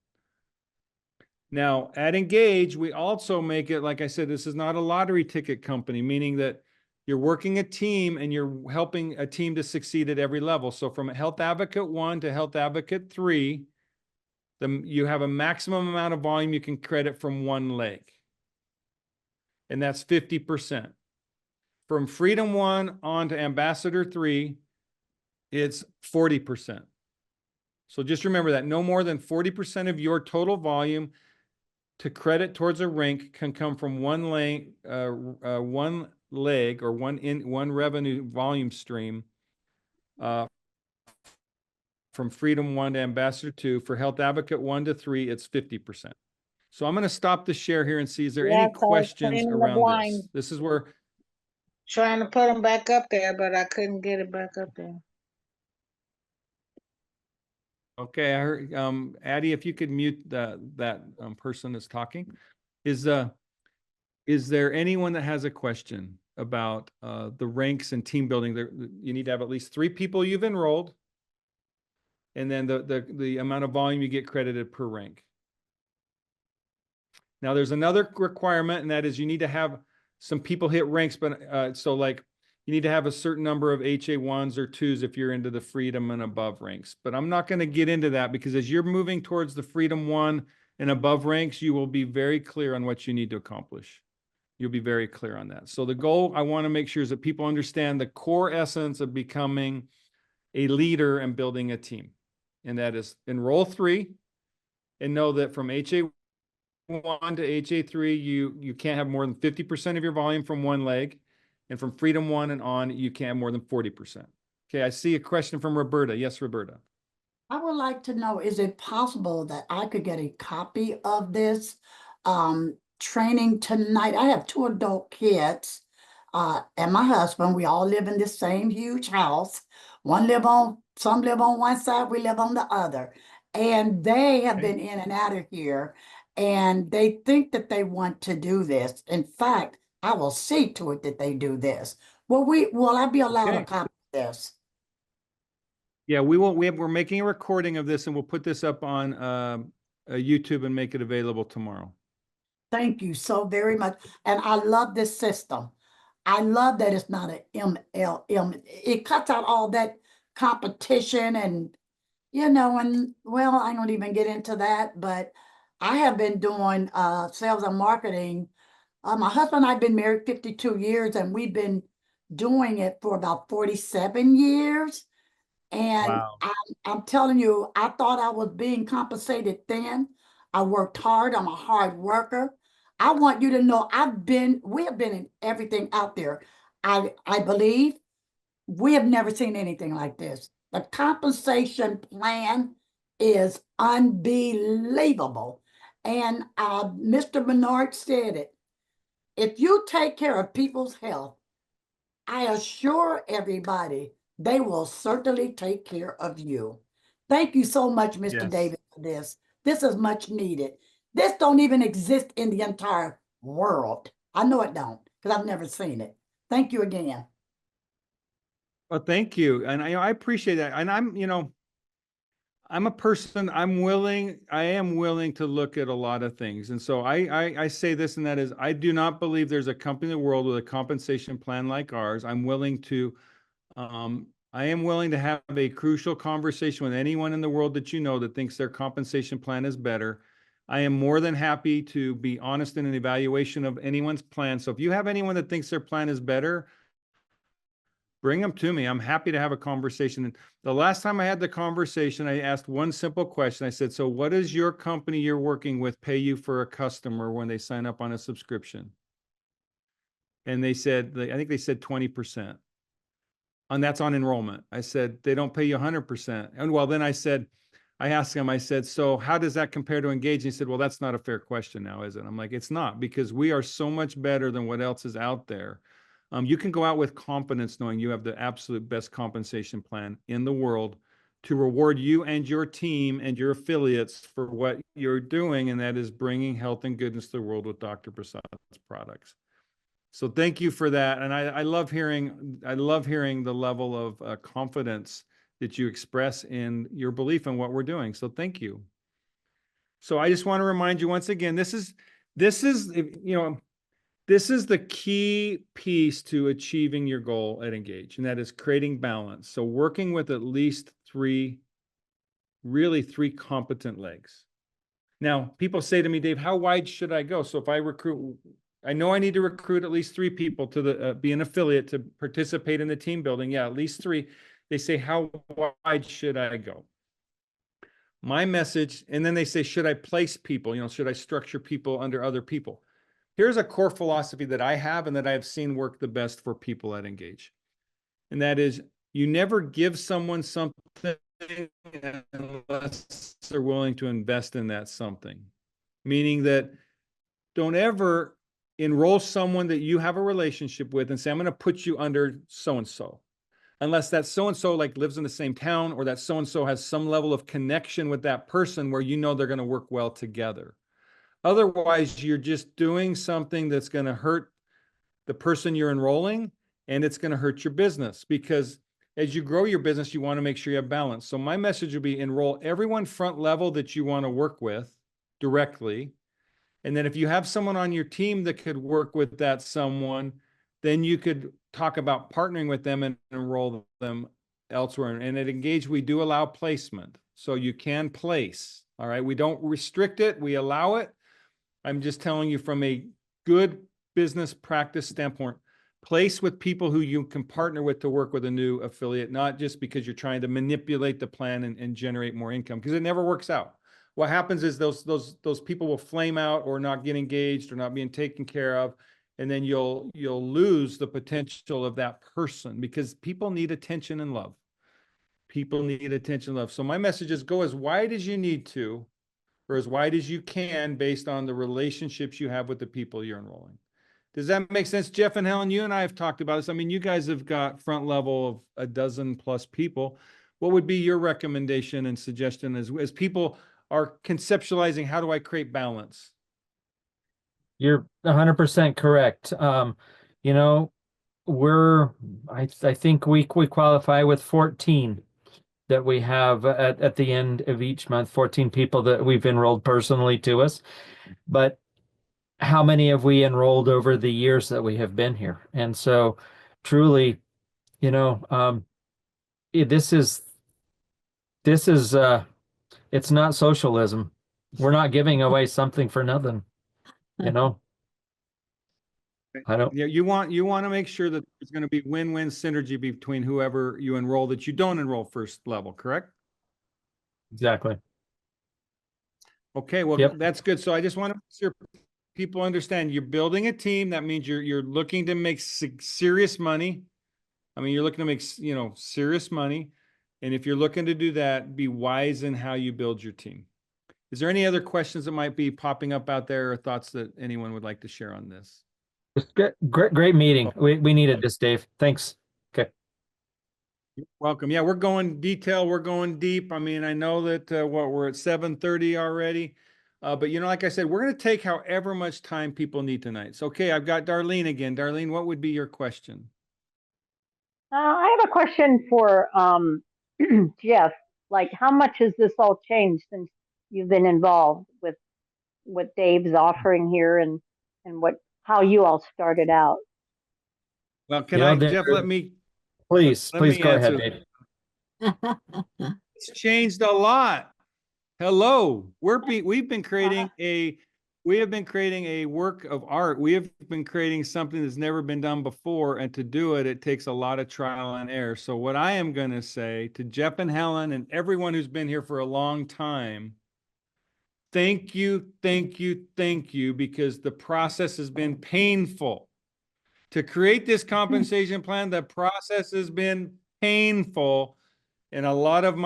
Now at Engage, we also make it, like I said, this is not a lottery ticket company, meaning that you're working a team and you're helping a team to succeed at every level. So from Health Advocate 1 to Health Advocate 3, you have a maximum amount of volume you can credit from 1 leg. And that's 50%. From Freedom 1 on to Ambassador 3, it's 40%. So just remember that no more than 40% of your total volume to credit towards a rank can come from one leg or one revenue volume stream from Freedom 1 to Ambassador 2. For Health Advocate 1 to 3, it's 50%. So I'm going to stop the share here and see, is there any questions around this? This is where... Trying to put them back up there, but I couldn't get it back up there. Okay, I heard, Addie, if you could mute that person that's talking. Is there anyone that has a question about the ranks and team building? You need to have at least 3 people you've enrolled, and then the amount of volume you get credited per rank. Now, there's another requirement, and that is you need to have some people hit ranks, but so like you need to have a certain number of HA1s or 2s if you're into the Freedom and above ranks. But I'm not going to get into that because as you're moving towards the Freedom 1 and above ranks, you will be very clear on what you need to accomplish. You'll be very clear on that. So the goal I want to make sure is that people understand the core essence of becoming a leader and building a team. And that is enroll 3 and know that from HA1 to HA3, you can't have more than 50% of your volume from 1 leg. And from Freedom 1 and on, you can't have more than 40%. Okay, I see a question from Roberta. Yes, Roberta. I would like to know, is it possible that I could get a copy of this training tonight. I have 2 adult kids, and my husband. We all live in the same huge house. Some live on one side, we live on the other. And they have Okay. been in and out of here, and they think that they want to do this. In fact, I will see to it that they do this. Will I be allowed to Okay. copy this? Yeah, we will. We're making a recording of this and we'll put this up on YouTube and make it available tomorrow. Thank you so very much. And I love this system. I love that it's not an MLM. It cuts out all that competition and, and well, I don't even get into that, but I have been doing sales and marketing. My husband and I have been married 52 years, and we've been doing it for about 47 years. And Wow. I'm telling you, I thought I was being compensated then. I worked hard. I'm a hard worker. I want you to know we have been in everything out there. I believe we have never seen anything like this. The compensation plan is unbelievable. And Mr. Bernard said it. If you take care of people's health, I assure everybody they will certainly take care of you. Thank you so much, Mr. Yes. David, for this. This is much needed. This don't even exist in the entire world. I know it don't, because I've never seen it. Thank you again. Well, thank you. And I appreciate that. And I'm a person, I am willing to look at a lot of things. And so I say this, and that is, I do not believe there's a company in the world with a compensation plan like ours. I am willing to have a crucial conversation with anyone in the world that that thinks their compensation plan is better. I am more than happy to be honest in an evaluation of anyone's plan. So if you have anyone that thinks their plan is better, bring them to me. I'm happy to have a conversation. And the last time I had the conversation, I asked one simple question. I said, so what does your company you're working with pay you for a customer when they sign up on a subscription? And they said, I think they said 20%. And that's on enrollment. I said, they don't pay you 100%. And well, then I asked him, I said, so how does that compare to Engage? And he said, well, that's not a fair question now, is it? I'm like, it's not, because we are so much better than what else is out there. You can go out with confidence knowing you have the absolute best compensation plan in the world to reward you and your team and your affiliates for what you're doing, and that is bringing health and goodness to the world with Dr. Prasad's products. So thank you for that. And I love hearing the level of confidence that you express in your belief in what we're doing. So thank you. So I just want to remind you once again, this is the key piece to achieving your goal at Engage, and that is creating balance. So working with at least three competent legs. Now, people say to me, Dave, how wide should I go? So if I know I need to recruit at least 3 people to be an affiliate to participate in the team building. Yeah, at least 3. They say, how wide should I go? My message, and then they say, should I place people? Should I structure people under other people? Here's a core philosophy that I have and that I have seen work the best for people at Engage. And that is, you never give someone something unless they're willing to invest in that something. Meaning that don't ever enroll someone that you have a relationship with and say, I'm going to put you under so-and-so. Unless that so-and-so lives in the same town, or that so-and-so has some level of connection with that person where they're going to work well together. Otherwise, you're just doing something that's going to hurt the person you're enrolling, and it's going to hurt your business, because as you grow your business, you want to make sure you have balance. So my message would be, enroll everyone front level that you want to work with directly. And then if you have someone on your team that could work with that someone, then you could talk about partnering with them and enroll them elsewhere. And at Engage, we do allow placement. So you can place, all right? We don't restrict it, we allow it. I'm just telling you from a good business practice standpoint, place with people who you can partner with to work with a new affiliate, not just because you're trying to manipulate the plan and generate more income, because it never works out. What happens is those people will flame out or not get engaged or not being taken care of. And then you'll lose the potential of that person, because people need attention and love. People need attention and love. So my message is, go as wide as you need to, or as wide as you can based on the relationships you have with the people you're enrolling. Does that make sense? Jeff and Helen, you and I have talked about this. I mean, you guys have got front level of a dozen plus people. What would be your recommendation and suggestion as people are conceptualizing, how do I create balance? You're 100% correct. You know, I think we qualify with 14 that we have at the end of each month, 14 people that we've enrolled personally to us. But how many have we enrolled over the years that we have been here? And so truly, you know, this is it's not socialism. We're not giving away something for nothing, you know. I don't. Yeah, you want to make sure that there's going to be win-win synergy between whoever you enroll that you don't enroll first level, correct? Exactly. Okay, well, Yep. that's good. So I just want to make sure people understand you're building a team. That means you're looking to make serious money. I mean, you're looking to make, you know, serious money. And if you're looking to do that, be wise in how you build your team. Is there any other questions that might be popping up out there or thoughts that anyone would like to share on this? Great meeting. We needed this, Dave. Thanks. Okay. You're welcome. Yeah, we're going detail. We're going deep. I mean, I know that we're at 7:30 already. But you know, like I said, we're going to take however much time people need tonight. So, okay, I've got Darlene again. Darlene, what would be your question? I have a question for Jeff. Like, how much has this all changed since you've been involved with what Dave's offering here and how you all started out? Well, Jeff, let me. Please go ahead, answer. Dave. It's changed a lot. Hello, we have been creating a work of art. We have been creating something that's never been done before, and to do it, it takes a lot of trial and error. So what I am going to say to Jeff and Helen and everyone who's been here for a long time, thank you, because the process has been painful. To create this compensation plan, the process has been painful, and a lot of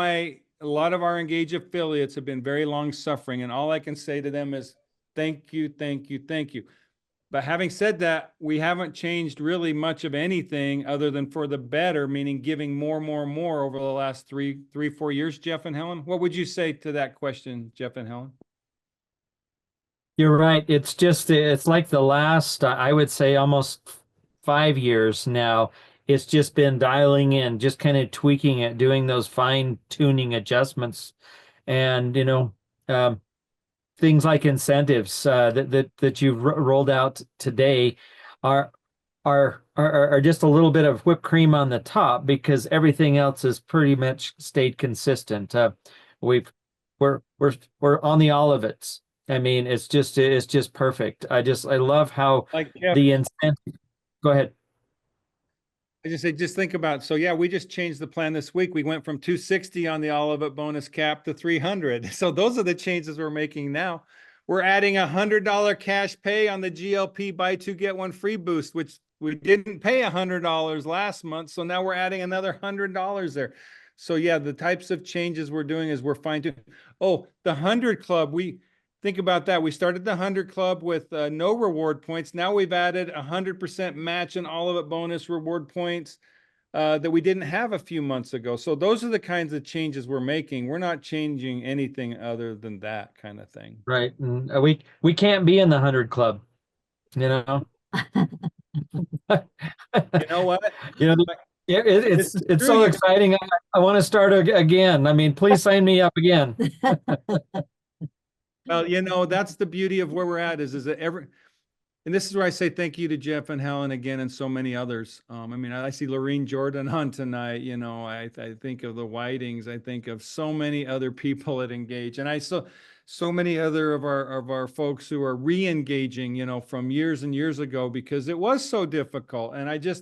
our engaged affiliates have been very long suffering, and all I can say to them is thank you. But having said that, we haven't changed really much of anything other than for the better, meaning giving more over the last 4 years. Jeff and Helen, what would you say to that question, Jeff and Helen? You're right. It's like the last, I would say almost 5 years now. It's just been dialing in, just kind of tweaking it, doing those fine tuning adjustments. And, you know, things like incentives that you've rolled out today are just a little bit of whipped cream on the top, because everything else has pretty much stayed consistent. We're on the Olivets. I mean, it's just perfect. I love how the incentive. Go ahead. I just say, just think about, so yeah, we just changed the plan this week. We went from 260 on the Olivet bonus cap to 300. So those are the changes we're making now. We're adding $100 cash pay on the GLP buy two, get one free boost, which we didn't pay $100 last month. So now we're adding another $100 there. So yeah, the types of changes we're doing is we're fine-tuning. Oh, the 100 Club, think about that. We started the 100 Club with no reward points. Now we've added 100% match and Olivet bonus reward points that we didn't have a few months ago. So those are the kinds of changes we're making. We're not changing anything other than that kind of thing. Right. And we can't be in the 100 Club, you know. You know what? You know, it's so exciting. I want to start again. I mean, please sign me up again. Well, you know, that's the beauty of where we're at is that and this is where I say thank you to Jeff and Helen again and so many others. I mean, I see Lorene Jordan on tonight, you know, I think of the Whitings, I think of so many other people that engage, and I saw so many other of our folks who are re-engaging, you know, from years and years ago, because it was so difficult. And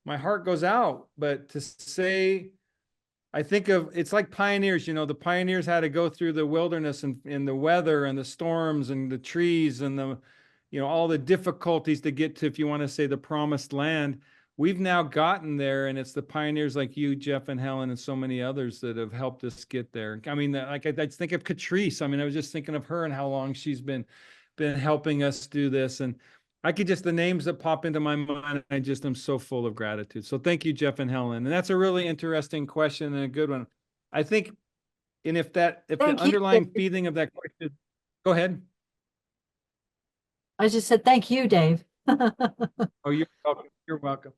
my heart goes out, but to say, I think of, it's like pioneers, you know, the pioneers had to go through the wilderness and in the weather and the storms and the trees and the, you know, all the difficulties to get to, if you want to say, the promised land. we've now gotten there, and it's the pioneers like you, Jeff and Helen, and so many others that have helped us get there. I mean, like I think of Catrice. I mean, I was just thinking of her and how long she's been helping us do this. And I could just, the names that pop into my mind, I just am so full of gratitude. So thank you, Jeff and Helen. And that's a really interesting question and a good one. I think, and if the underlying feeling of that question, go ahead. I just said, thank you, Dave. Oh, you're welcome. You're welcome.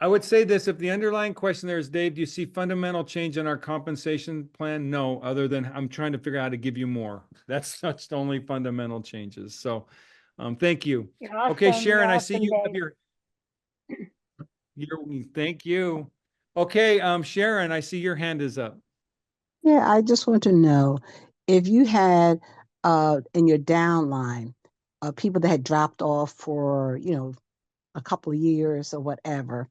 I would say this, if the underlying question there is, Dave, do you see fundamental change in our compensation plan? No, other than I'm trying to figure out how to give you more. That's such the only fundamental changes. So thank you. Okay, Sharon, I see you have thank you. Okay, Sharon, I see your hand is up. Yeah, I just want to know if you had in your downline people that had dropped off for, a couple of years or whatever.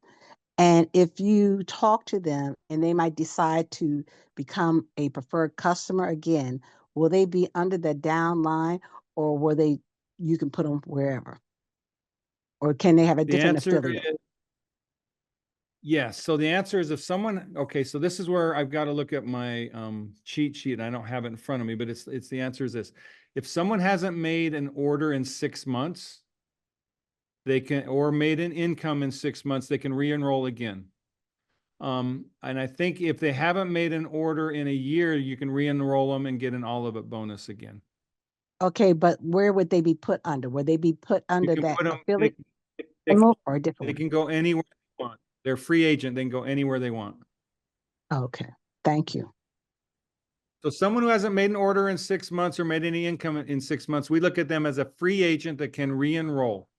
And if you talk to them and they might decide to become a preferred customer again, will they be under the downline, or you can put them wherever? Or can they have a different affiliate? Yes. So the answer is, if someone, okay, so this is where I've got to look at my cheat sheet. I don't have it in front of me, but it's the answer is this. If someone hasn't made an order in 6 months, they can, or made an income in 6 months, they can re-enroll again. And I think if they haven't made an order in a year, you can re-enroll them and get an all of it bonus again. Okay, but where would they be put under? Would they be put under that affiliate or different? They can go anywhere they want. They're free agent. They can go anywhere they want. Okay, thank you. So someone who hasn't made an order in 6 months or made any income in 6 months, we look at them as a free agent that can re-enroll.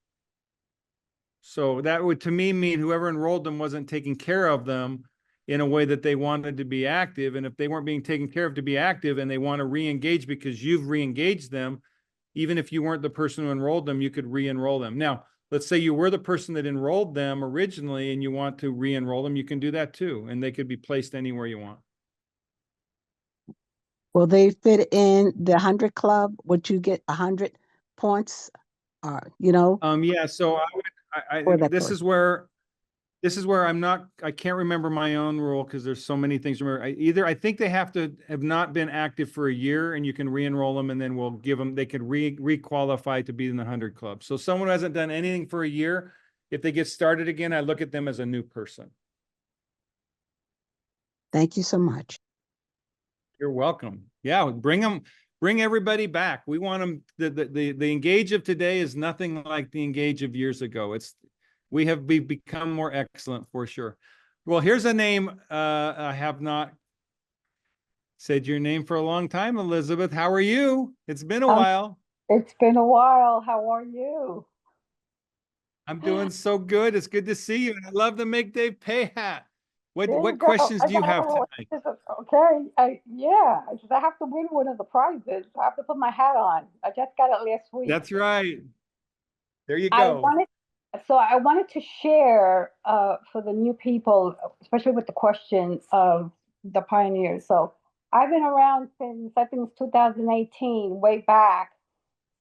So that would, to me, mean whoever enrolled them wasn't taking care of them in a way that they wanted to be active. And if they weren't being taken care of to be active and they want to re-engage because you've re-engaged them, even if you weren't the person who enrolled them, you could re-enroll them. Now, let's say you were the person that enrolled them originally and you want to re-enroll them, you can do that too. And they could be placed anywhere you want. Will they fit in the 100 club? Would you get 100 points? Yeah, so this is where I can't remember my own rule because there's so many things to remember. I think they have to have not been active for a year, and you can re-enroll them, and then we'll give them, they could re-qualify to be in the 100 club. So someone who hasn't done anything for a year, if they get started again, I look at them as a new person. Thank you so much. You're welcome. Yeah, bring everybody back. We want them. The Engage of today is nothing like the Engage of years ago. We have become more excellent for sure. Well, here's a name. I have not said your name for a long time, Elizabeth. How are you? It's been a while. It's been a while. How are you? I'm doing so good. It's good to see you. And I love the Make Dave Pay hat. What questions do you have tonight? Okay. I have to win one of the prizes. I have to put my hat on. I just got it last week. That's right. There you go. I wanted to share for the new people, especially with the question of the pioneers. So I've been around since, I think it's 2018, way back.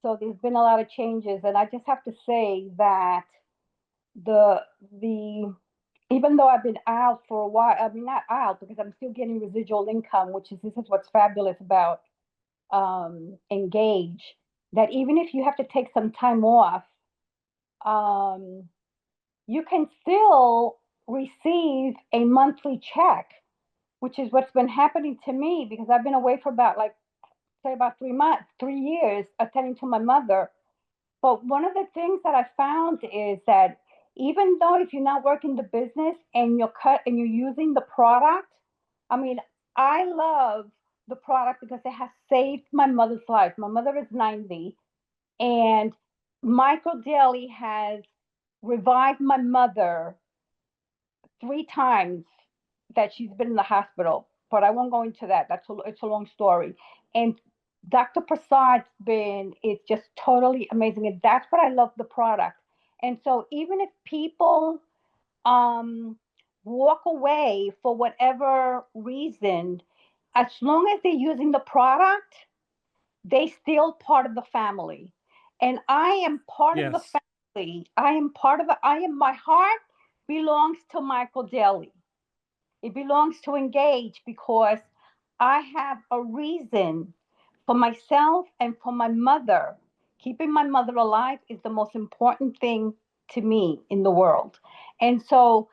So there's been a lot of changes. And I just have to say that even though I've been out for a while, I mean, not out because I'm still getting residual income, this is what's fabulous about Engage, that even if you have to take some time off, you can still receive a monthly check, which is what's been happening to me because I've been away for about 3 years attending to my mother. But one of the things that I found is that even though if you're not working the business and you're using the product, I mean, I love the product because it has saved my mother's life. My mother is 90, and Michael Daly has revived my mother 3 times that she's been in the hospital. But I won't go into that. It's a long story. And Dr. Prasad's it's just totally amazing. And that's what I love the product. And so even if people walk away for whatever reason, as long as they're using the product, they still part of the family. And I am part of the family. I am my heart belongs to Michael Daly. It belongs to Engage because I have a reason for myself and for my mother. Keeping my mother alive is the most important thing to me in the world. And so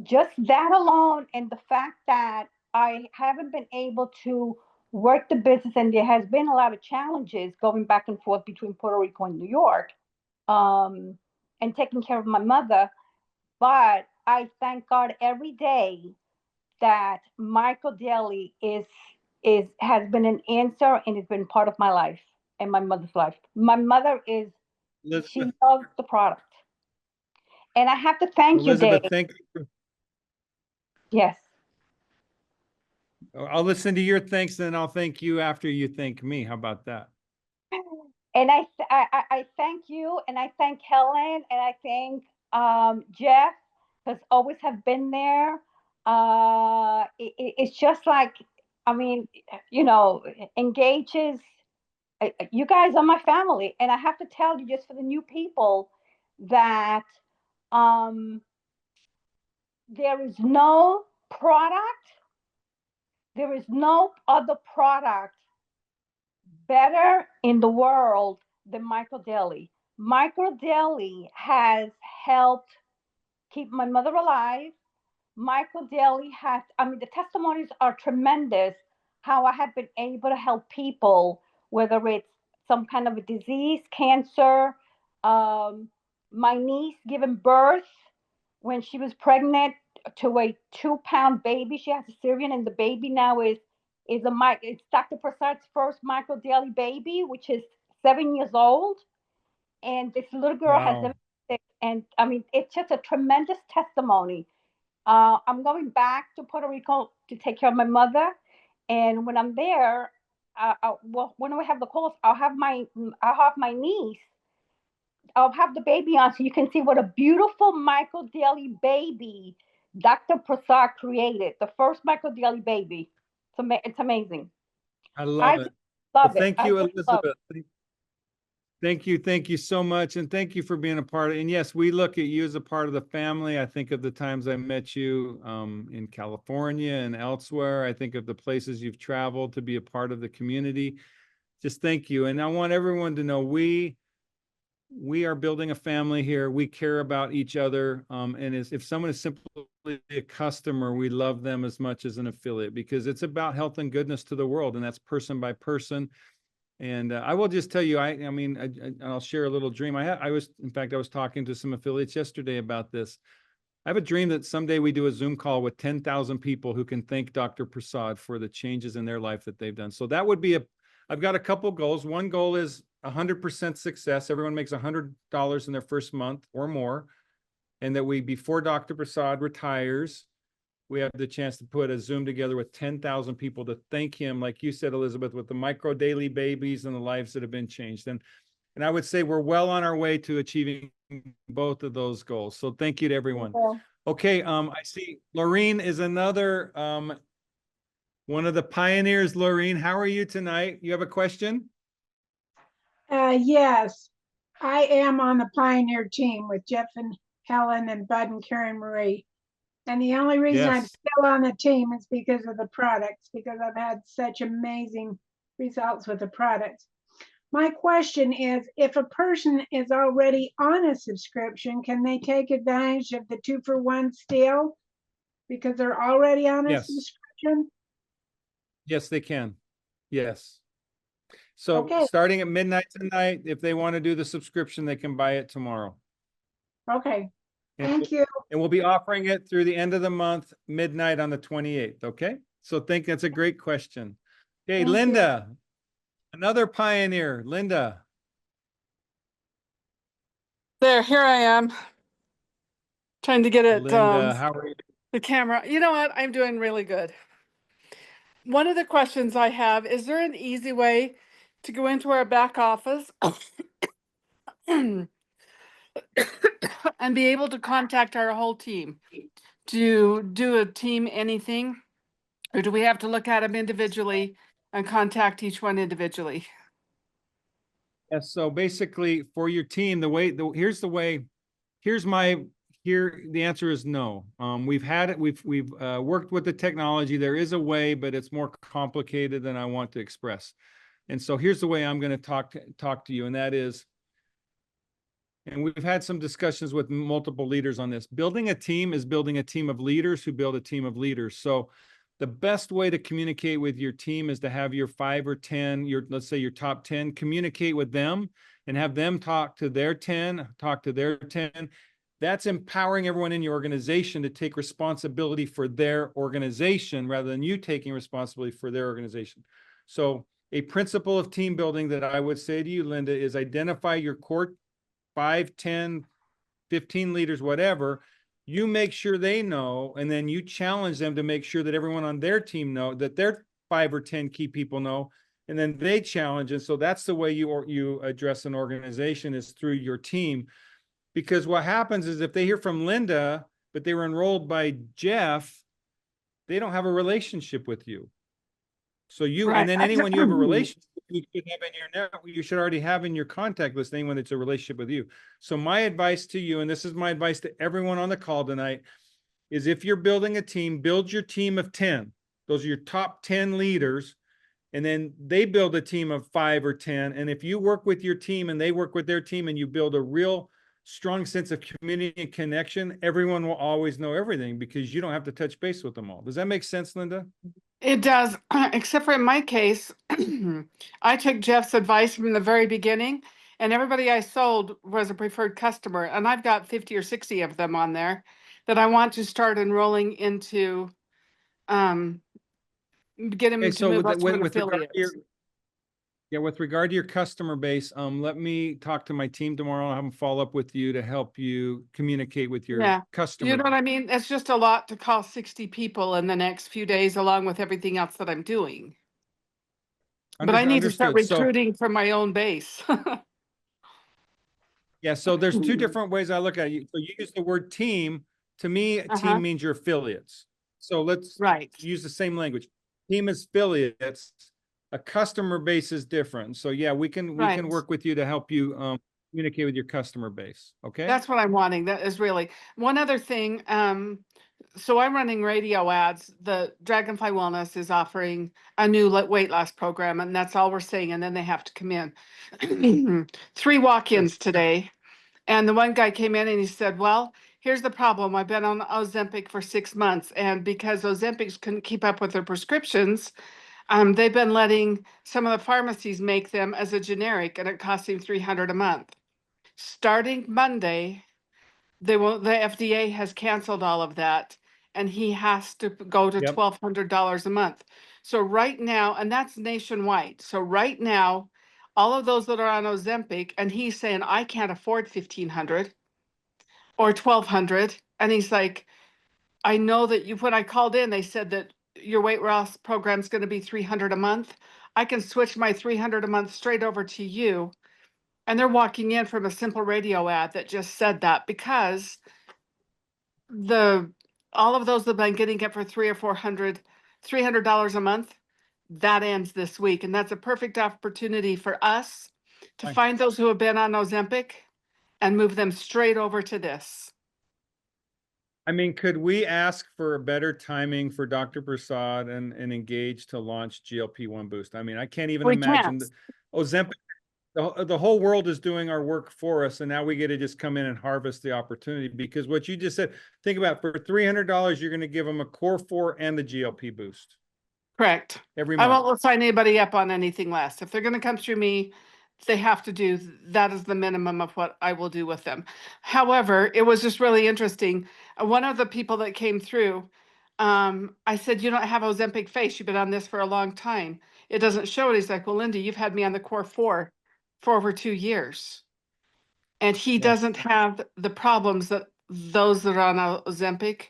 just that alone, and the fact that I haven't been able to work the business, and there has been a lot of challenges going back and forth between Puerto Rico and New York, and taking care of my mother. But I thank God every day that Michael Daly has been an answer and has been part of my life and my mother's life. My mother she Elizabeth, loves the product. And I have to thank Elizabeth, you, Dave. thank you. Yes. I'll listen to your thanks, then I'll thank you after you thank me. How about that? And I thank you, and I thank Helen, and I thank Jeff, because always have been there. It's just like, I mean, Engages. You guys are my family, and I have to tell you, just for the new people, that there is no product, there is no other product better in the world than Michael Daly. Michael Daly has helped keep my mother alive. Michael Daly has, I mean, the testimonies are tremendous, how I have been able to help people, whether it's some kind of a disease, cancer, my niece giving birth when she was pregnant to a 2-pound baby. She has a cesarean, and the baby now it's Dr. Prasad's first Michael Daly baby, which is 7 years old. And this little girl has Wow. 7 6. And I mean, it's just a tremendous testimony. I'm going back to Puerto Rico to take care of my mother. And when I'm there, when we have the calls, I'll have my niece. I'll have the baby on so you can see what a beautiful Michael Daly baby Dr. Prasad created. The first Michael Daly baby. It's amazing. I love it. Love Well, it. thank you, I just love Elizabeth. Thank you so much. And thank you for being a part of it. And yes, we look at you as a part of the family. I think of the times I met you in California and elsewhere. I think of the places you've traveled to be a part of the community. Just thank you. And I want everyone to know we are building a family here. We care about each other. And if someone is simply a customer, we love them as much as an affiliate, because it's about health and goodness to the world. And that's person by person. And I will just tell you, I'll share a little dream. I was talking to some affiliates yesterday about this. I have a dream that someday we do a Zoom call with 10,000 people who can thank Dr. Prasad for the changes in their life that they've done. So that would be I've got a couple goals. One goal is 100% success. Everyone makes $100 in their first month or more. And that before Dr. Prasad retires, we have the chance to put a Zoom together with 10,000 people to thank him, like you said, Elizabeth, with the Michael Daly babies and the lives that have been changed. And I would say we're well on our way to achieving both of those goals. So thank you to everyone. Okay, I see Laureen is another one of the pioneers. Laureen, how are you tonight? You have a question? Yes, I am on the Pioneer team with Jeff and Helen and Bud and Karen Marie. And the only reason I'm still on the team is because of the products, because I've had such amazing results with the products. My question is, if a person is already on a subscription, can they take advantage of the 2-for-1 still because they're already on a subscription? Yes, they can. Yes. So starting at midnight tonight, if they want to do the subscription, they can buy it tomorrow. Okay. Thank you. And we'll be offering it through the end of the month, midnight on the 28th. Okay. So that's a great question. Okay, Linda, another pioneer. Linda. Here I am. Trying to get it. Linda, how are you? The camera. You know what? I'm doing really good. One of the questions I have, is there an easy way to go into our back office and be able to contact our whole team? To do a team anything? Or do we have to look at them individually and contact each one individually? Yes, so basically for your team, here's my Here, the answer is no. We've had it, we've worked with the technology. There is a way, but it's more complicated than I want to express. And so here's the way I'm going to talk to you, and that is, and we've had some discussions with multiple leaders on this. Building a team is building a team of leaders who build a team of leaders. So the best way to communicate with your team is to have your 5 or 10, let's say your top 10, communicate with them and have them talk to their 10, talk to their 10. That's empowering everyone in your organization to take responsibility for their organization rather than you taking responsibility for their organization. So a principle of team building that I would say to you, Linda, is identify your core 5, 10, 15 leaders, whatever. You make sure they know, and then you challenge them to make sure that everyone on their team know, that their 5 or 10 key people know, and then they challenge. And so that's the way you address an organization, is through your team. Because what happens is if they hear from Linda, but they were enrolled by Jeff, they don't have a relationship with you. So you, and then anyone you have a relationship, you should have in your network, you should already have in your contact list anyone that's a relationship with you. So my advice to you, and this is my advice to everyone on the call tonight, is if you're building a team, build your team of 10. Those are your top 10 leaders. And then they build a team of 5 or 10. And if you work with your team and they work with their team and you build a real strong sense of community and connection, everyone will always know everything because you don't have to touch base with them all. Does that make sense, Linda? It does, except for in my case, I took Jeff's advice from the very beginning, and everybody I sold was a preferred customer, and I've got 50 or 60 of them on there that I want to start enrolling into, get them to move up to an affiliate. With regard to your customer base, let me talk to my team tomorrow. I'll have them follow up with you to help you communicate with your customer. You know what I mean? It's just a lot to call 60 people in the next few days, along with everything else that I'm doing. But I need to start recruiting from my own base. Yeah, so there's 2 different ways I look at it. So you use the word team. To me, team means your affiliates. So let's use the same language. Team is affiliates. A customer base is different. So yeah, we can work with you to help you communicate with your customer base. Okay. That's what I'm wanting. That is really one other thing. So I'm running radio ads. The Dragonfly Wellness is offering a new weight loss program, and that's all we're saying. And then they have to come in. 3 walk-ins today. And the one guy came in and he said, well, here's the problem. I've been on Ozempic for 6 months. And because Ozempics couldn't keep up with their prescriptions, they've been letting some of the pharmacies make them as a generic, and it costs him $300 a month. Starting Monday, the FDA has canceled all of that, and he has to go to $1,200 a month. So right now, and that's nationwide. So right now, all of those that are on Ozempic, and he's saying, I can't afford $1,500 or $1,200. And he's like, I know that when I called in, they said that your weight loss program is going to be $300 a month. I can switch my $300 a month straight over to you. And they're walking in from a simple radio ad that just said that, because all of those that have been getting it for $300 a month, that ends this week. And that's a perfect opportunity for us to find those who have been on Ozempic and move them straight over to this. I mean, could we ask for a better timing for Dr. Prasad and Engage to launch GLP-1 Boost? I mean, I can't even imagine that Ozempic, the whole world is doing our work for us, and now we get to just come in and harvest the opportunity. Because what you just said, think about, for $300, you're going to give them a Core 4 and the GLP Boost. Correct. Every month. I won't sign anybody up on anything less. If they're going to come through me, they have to do that. Is the minimum of what I will do with them. However, it was just really interesting. One of the people that came through, I said, you don't have Ozempic face. You've been on this for a long time. It doesn't show it. He's like, well, Linda, you've had me on the Core 4 for over 2 years. And he doesn't have the problems that those that are on Ozempic.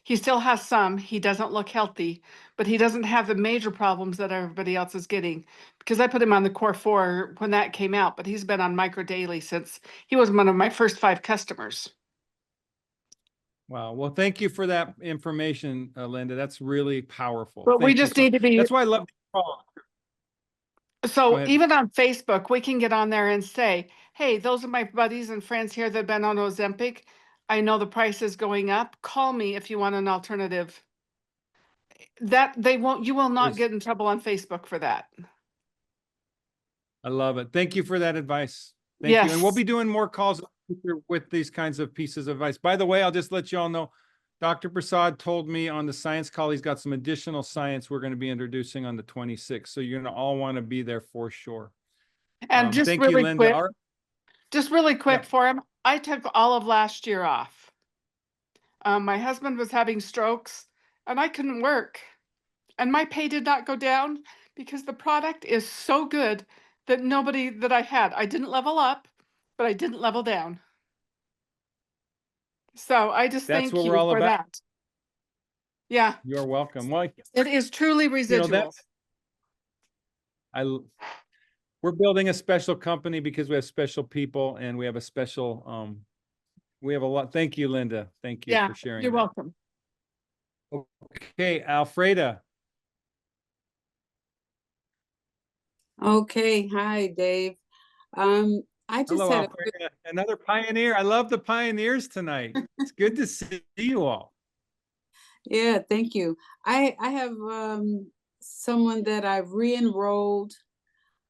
He still has some. He doesn't look healthy, but he doesn't have the major problems that everybody else is getting, because I put him on the Core 4 when that came out, but he's been on Micro Daily since he was one of my first 5 customers. Wow. Well, thank you for that information, Linda. That's really powerful. But we just need to be. That's why I love the call. So even on Facebook, we can get on there and say, hey, those are my buddies and friends here that have been on Ozempic. I know the price is going up. Call me if you want an alternative. That you will not There's- get in trouble on Facebook for that. I love it. Thank you for that advice. Thank you. And we'll Yes. be doing more calls with these kinds of pieces of advice. By the way, I'll just let you all know, Dr. Prasad told me on the science call, he's got some additional science we're going to be introducing on the 26th. So you're going to all want to be there for sure. And just thank you, really Linda. quick, All right. just really quick for him. I took all of last year off. My husband was having strokes and I couldn't work. And my pay did not go down because the product is so good that nobody that I had, I didn't level up, but I didn't level down. So I just That's thank what you we're all for about. that. Yeah, You're welcome. Well, it is truly residual. that's we're building a special company because we have special people and we have a special we have a lot. Thank you, Linda. Thank you Yeah, for sharing. you're that. welcome. Okay, Alfreda. Okay, hi, Dave. I just Hello, had a Alfreda. Another pioneer. I love the pioneers tonight. It's good to see you all. yeah, thank you. I have someone that I've re-enrolled,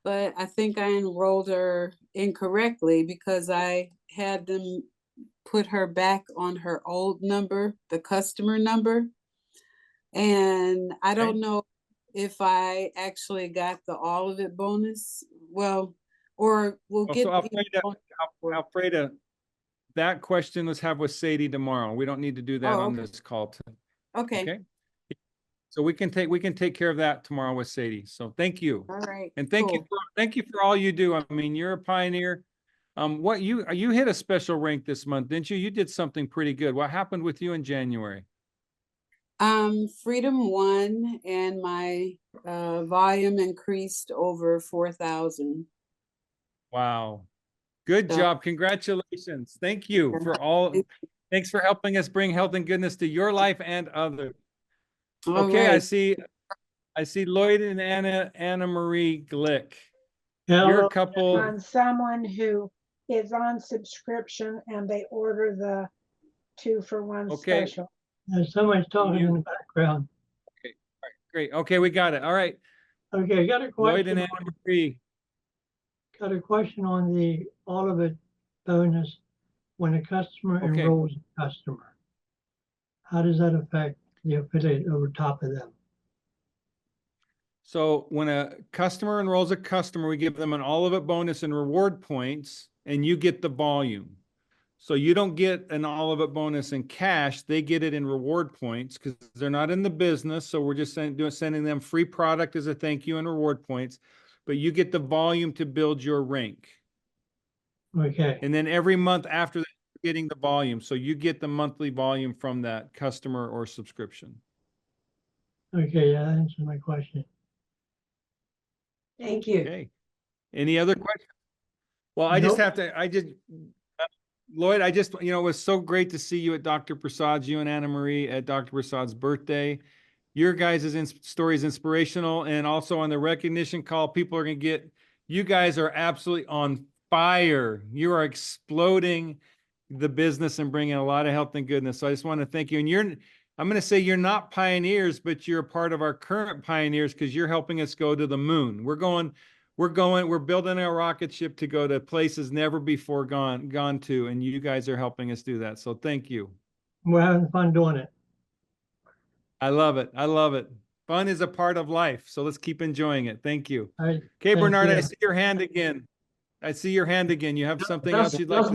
but I think I enrolled her incorrectly because I had them put her back on her old number, the customer number. And I don't know if I actually got the all of it bonus. Well, or we'll Oh, get so the Alfreda, that question let's have with Sadie tomorrow. We don't need to do that on this call today. Okay. Okay. So we can take care of that tomorrow with Sadie. So thank you. All right. And thank you for all you do. I mean, you're a pioneer. What you hit a special rank this month, didn't you? You did something pretty good. What happened with you in January? Freedom won and my volume increased over 4,000. Wow. Good job. Congratulations. Thank you for all. Thanks for helping us bring health and goodness to your life and others. Okay, I see Lloyd and Anna Marie Glick. You're a couple. On someone who is on subscription and they order the 2-for-1 special. There's somebody talking in the background. Okay, all right, great. Okay, we got it. All right. Okay, I got a question. Lloyd and Anna Marie. Got a question on the all of it bonus when a customer enrolls a customer. How does that affect the affiliate over top of them? So when a customer enrolls a customer, we give them an all of it bonus and reward points, and you get the volume. So you don't get an all of it bonus in cash, they get it in reward points because they're not in the business. So we're just sending them free product as a thank you and reward points, but you get the volume to build your rank. Okay. And then every month after that, you're getting the volume. So you get the monthly volume from that customer or subscription. Okay, yeah, that answers my question. Thank you. Okay. Any other questions? Well, I just have to, Lloyd, it was so great to see you at Dr. Prasad's, you and Anna Marie at Dr. Prasad's birthday. Your guys' story is inspirational. And also on the recognition call, people are going to get, you guys are absolutely on fire. You are exploding the business and bringing a lot of health and goodness. So I just want to thank you. And I'm going to say you're not pioneers, but you're a part of our current pioneers because you're helping us go to the moon. We're building a rocket ship to go to places never before gone to, and you guys are helping us do that. So thank you. We're having fun doing it. I love it. I love it. Fun is a part of life. So let's keep enjoying it. Thank you. Right, okay, Bernard, you. I see your hand again. You have something else you'd like to say?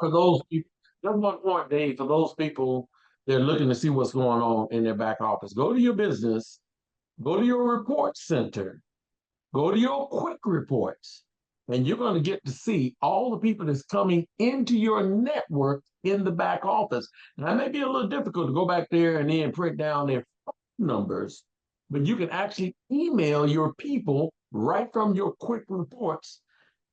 For those people, that's one point, Dave, for those people that are looking to see what's going on in their back office. Go to your business, go to your report center, go to your quick reports, and you're going to get to see all the people that's coming into your network in the back office. Now, it may be a little difficult to go back there and then print down their phone numbers, but you can actually email your people right from your quick reports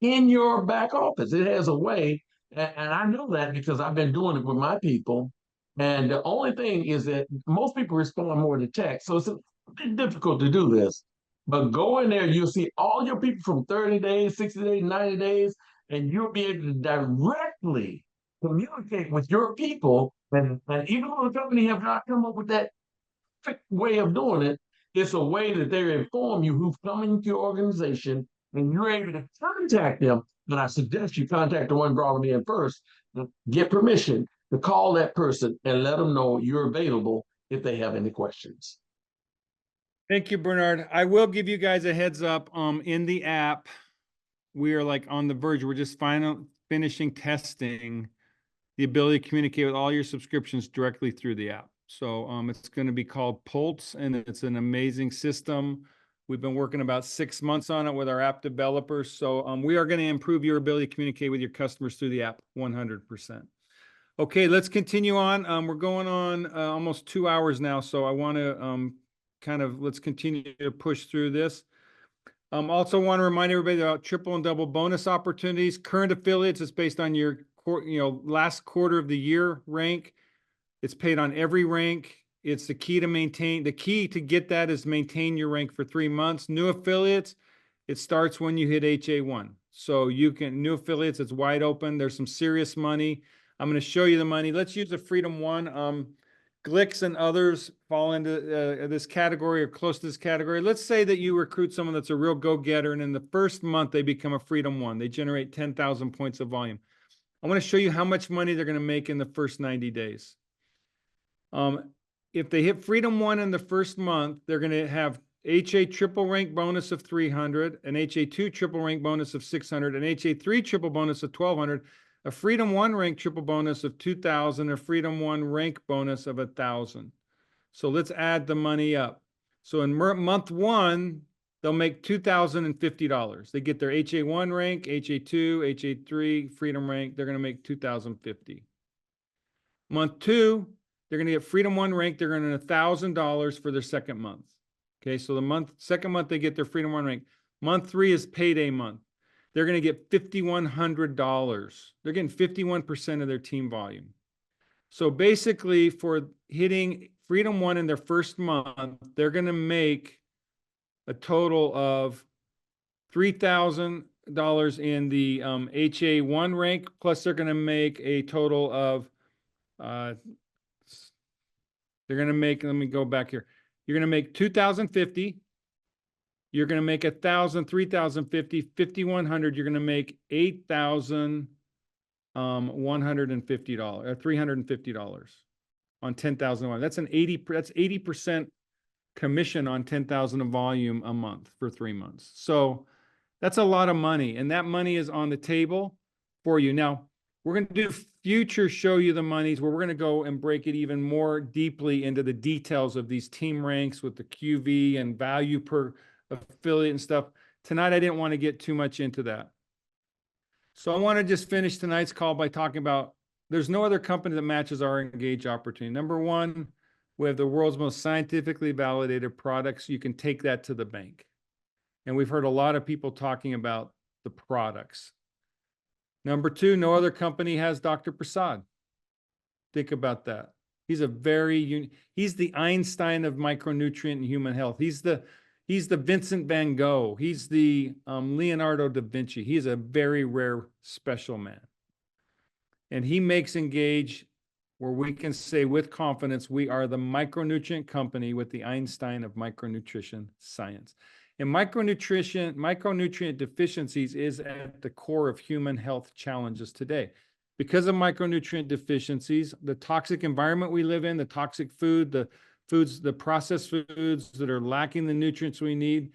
in your back office. It has a way, and I know that because I've been doing it with my people. And the only thing is that most people respond more to text, so it's a bit difficult to do this. But go in there, you'll see all your people from 30 days, 60 days, 90 days, and you'll be able to directly communicate with your people, and even though the company have not come up with that way of doing it, it's a way that they inform you who's coming to your organization, and you're able to contact them. But I suggest you contact the one who brought them in first, get permission to call that person and let them know you're available if they have any questions. Thank you, Bernard. I will give you guys a heads up. In the app, we are like on the verge. We're just finishing testing the ability to communicate with all your subscriptions directly through the app. So it's going to be called Pulse, and it's an amazing system. We've been working about 6 months on it with our app developers. So we are going to improve your ability to communicate with your customers through the app 100%. Okay, let's continue on. We're going on almost 2 hours now, so I want to let's continue to push through this. Also want to remind everybody about triple and double bonus opportunities. Current affiliates is based on your last quarter of the year rank. It's paid on every rank. It's the key to get that is maintain your rank for 3 months. New affiliates, it starts when you hit HA1. So new affiliates, it's wide open. There's some serious money. I'm going to show you the money. Let's use the Freedom One. Glix and others fall into this category or close to this category. Let's say that you recruit someone that's a real go-getter, and in the first month, they become a Freedom One. They generate 10,000 points of volume. I want to show you how much money they're going to make in the first 90 days. If they hit Freedom One in the first month, they're going to have HA triple rank bonus of 300, an HA2 triple rank bonus of 600, an HA3 triple bonus of 1,200, a Freedom One rank triple bonus of 2,000, a Freedom One rank bonus of 1,000. So let's add the money up. So in month one, they'll make $2,050. They get their HA1 rank, HA2, HA3, Freedom rank. They're going to make $2,050. Month two, they're going to get Freedom One rank. They're going to get $1,000 for their second month. Okay, so second month they get their Freedom One rank. Month three is payday month. They're going to get $5,100. They're getting 51% of their team volume. So basically, for hitting Freedom One in their first month, they're going to make a total of $3,000 in the HA1 rank, plus they're going to make a total of, they're going to make, let me go back here. You're going to make $2,050. You're going to make 1,000, 3,050, 5,100. You're going to make $8,150 or $350 on 10,000. That's 80% commission on 10,000 of volume a month for 3 months. So that's a lot of money, and that money is on the table for you. Now, we're going to do future show you the monies where we're going to go and break it even more deeply into the details of these team ranks with the QV and value per affiliate and stuff. Tonight, I didn't want to get too much into that. So I want to just finish tonight's call by talking about there's no other company that matches our Engage opportunity. Number one, we have the world's most scientifically validated products. You can take that to the bank. And we've heard a lot of people talking about the products. Number two, no other company has Dr. Prasad. Think about that. He's he's the Einstein of micronutrient and human health. He's the Vincent van Gogh. He's the Leonardo da Vinci. He's a very rare, special man. And he makes Engage where we can say with confidence, we are the micronutrient company with the Einstein of micronutrition science. And micronutrient deficiencies is at the core of human health challenges today. Because of micronutrient deficiencies, the toxic environment we live in, the toxic food, the processed foods that are lacking the nutrients we need,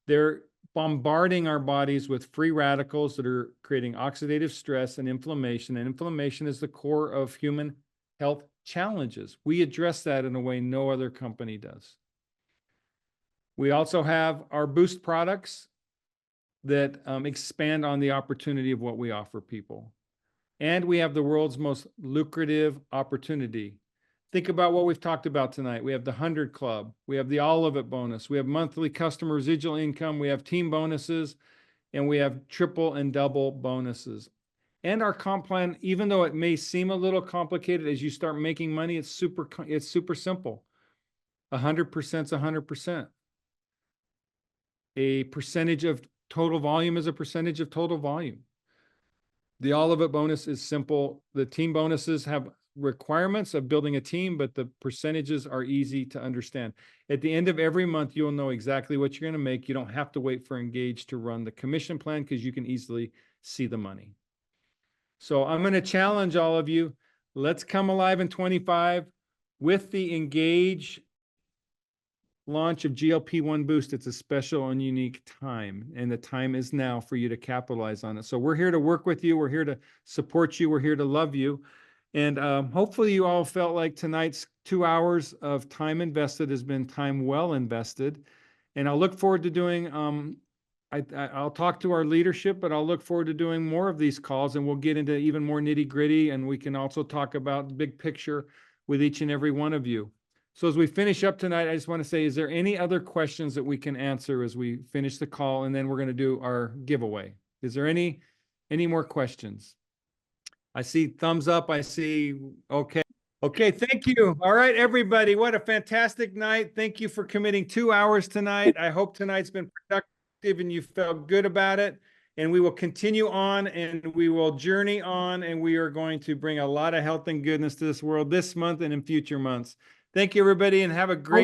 they're bombarding our bodies with free radicals that are creating oxidative stress and inflammation. And inflammation is the core of human health challenges. We address that in a way no other company does. We also have our Boost products that expand on the opportunity of what we offer people. And we have the world's most lucrative opportunity. Think about what we've talked about tonight. We have the 100 Club. We have the All of It bonus. We have monthly customer residual income. We have team bonuses. And we have triple and double bonuses. And our comp plan, even though it may seem a little complicated as you start making money, it's super simple. 100% is 100%. A percentage of total volume is a percentage of total volume. The all of it bonus is simple. The team bonuses have requirements of building a team, but the percentages are easy to understand. At the end of every month, you'll know exactly what you're going to make. You don't have to wait for Engage to run the commission plan because you can easily see the money. So I'm going to challenge all of you. Let's come alive in 25 with the Engage launch of GLP-1 Boost. It's a special and unique time, and the time is now for you to capitalize on it. So we're here to work with you. We're here to support you. We're here to love you. And hopefully you all felt like tonight's 2 hours of time invested has been time well invested. And I'll look forward to doing, I'll talk to our leadership, but I'll look forward to doing more of these calls, and we'll get into even more nitty gritty, and we can also talk about the big picture with each and every one of you. So as we finish up tonight, I just want to say, is there any other questions that we can answer as we finish the call? And then we're going to do our giveaway. Is there any more questions? I see thumbs up. I see. Okay. Okay. Thank you. All right, everybody. What a fantastic night. Thank you for committing 2 hours tonight. I hope tonight's been productive and you felt good about it. And we will continue on, and we will journey on, and we are going to bring a lot of health and goodness to this world this month and in future months. Thank you, everybody, and have a great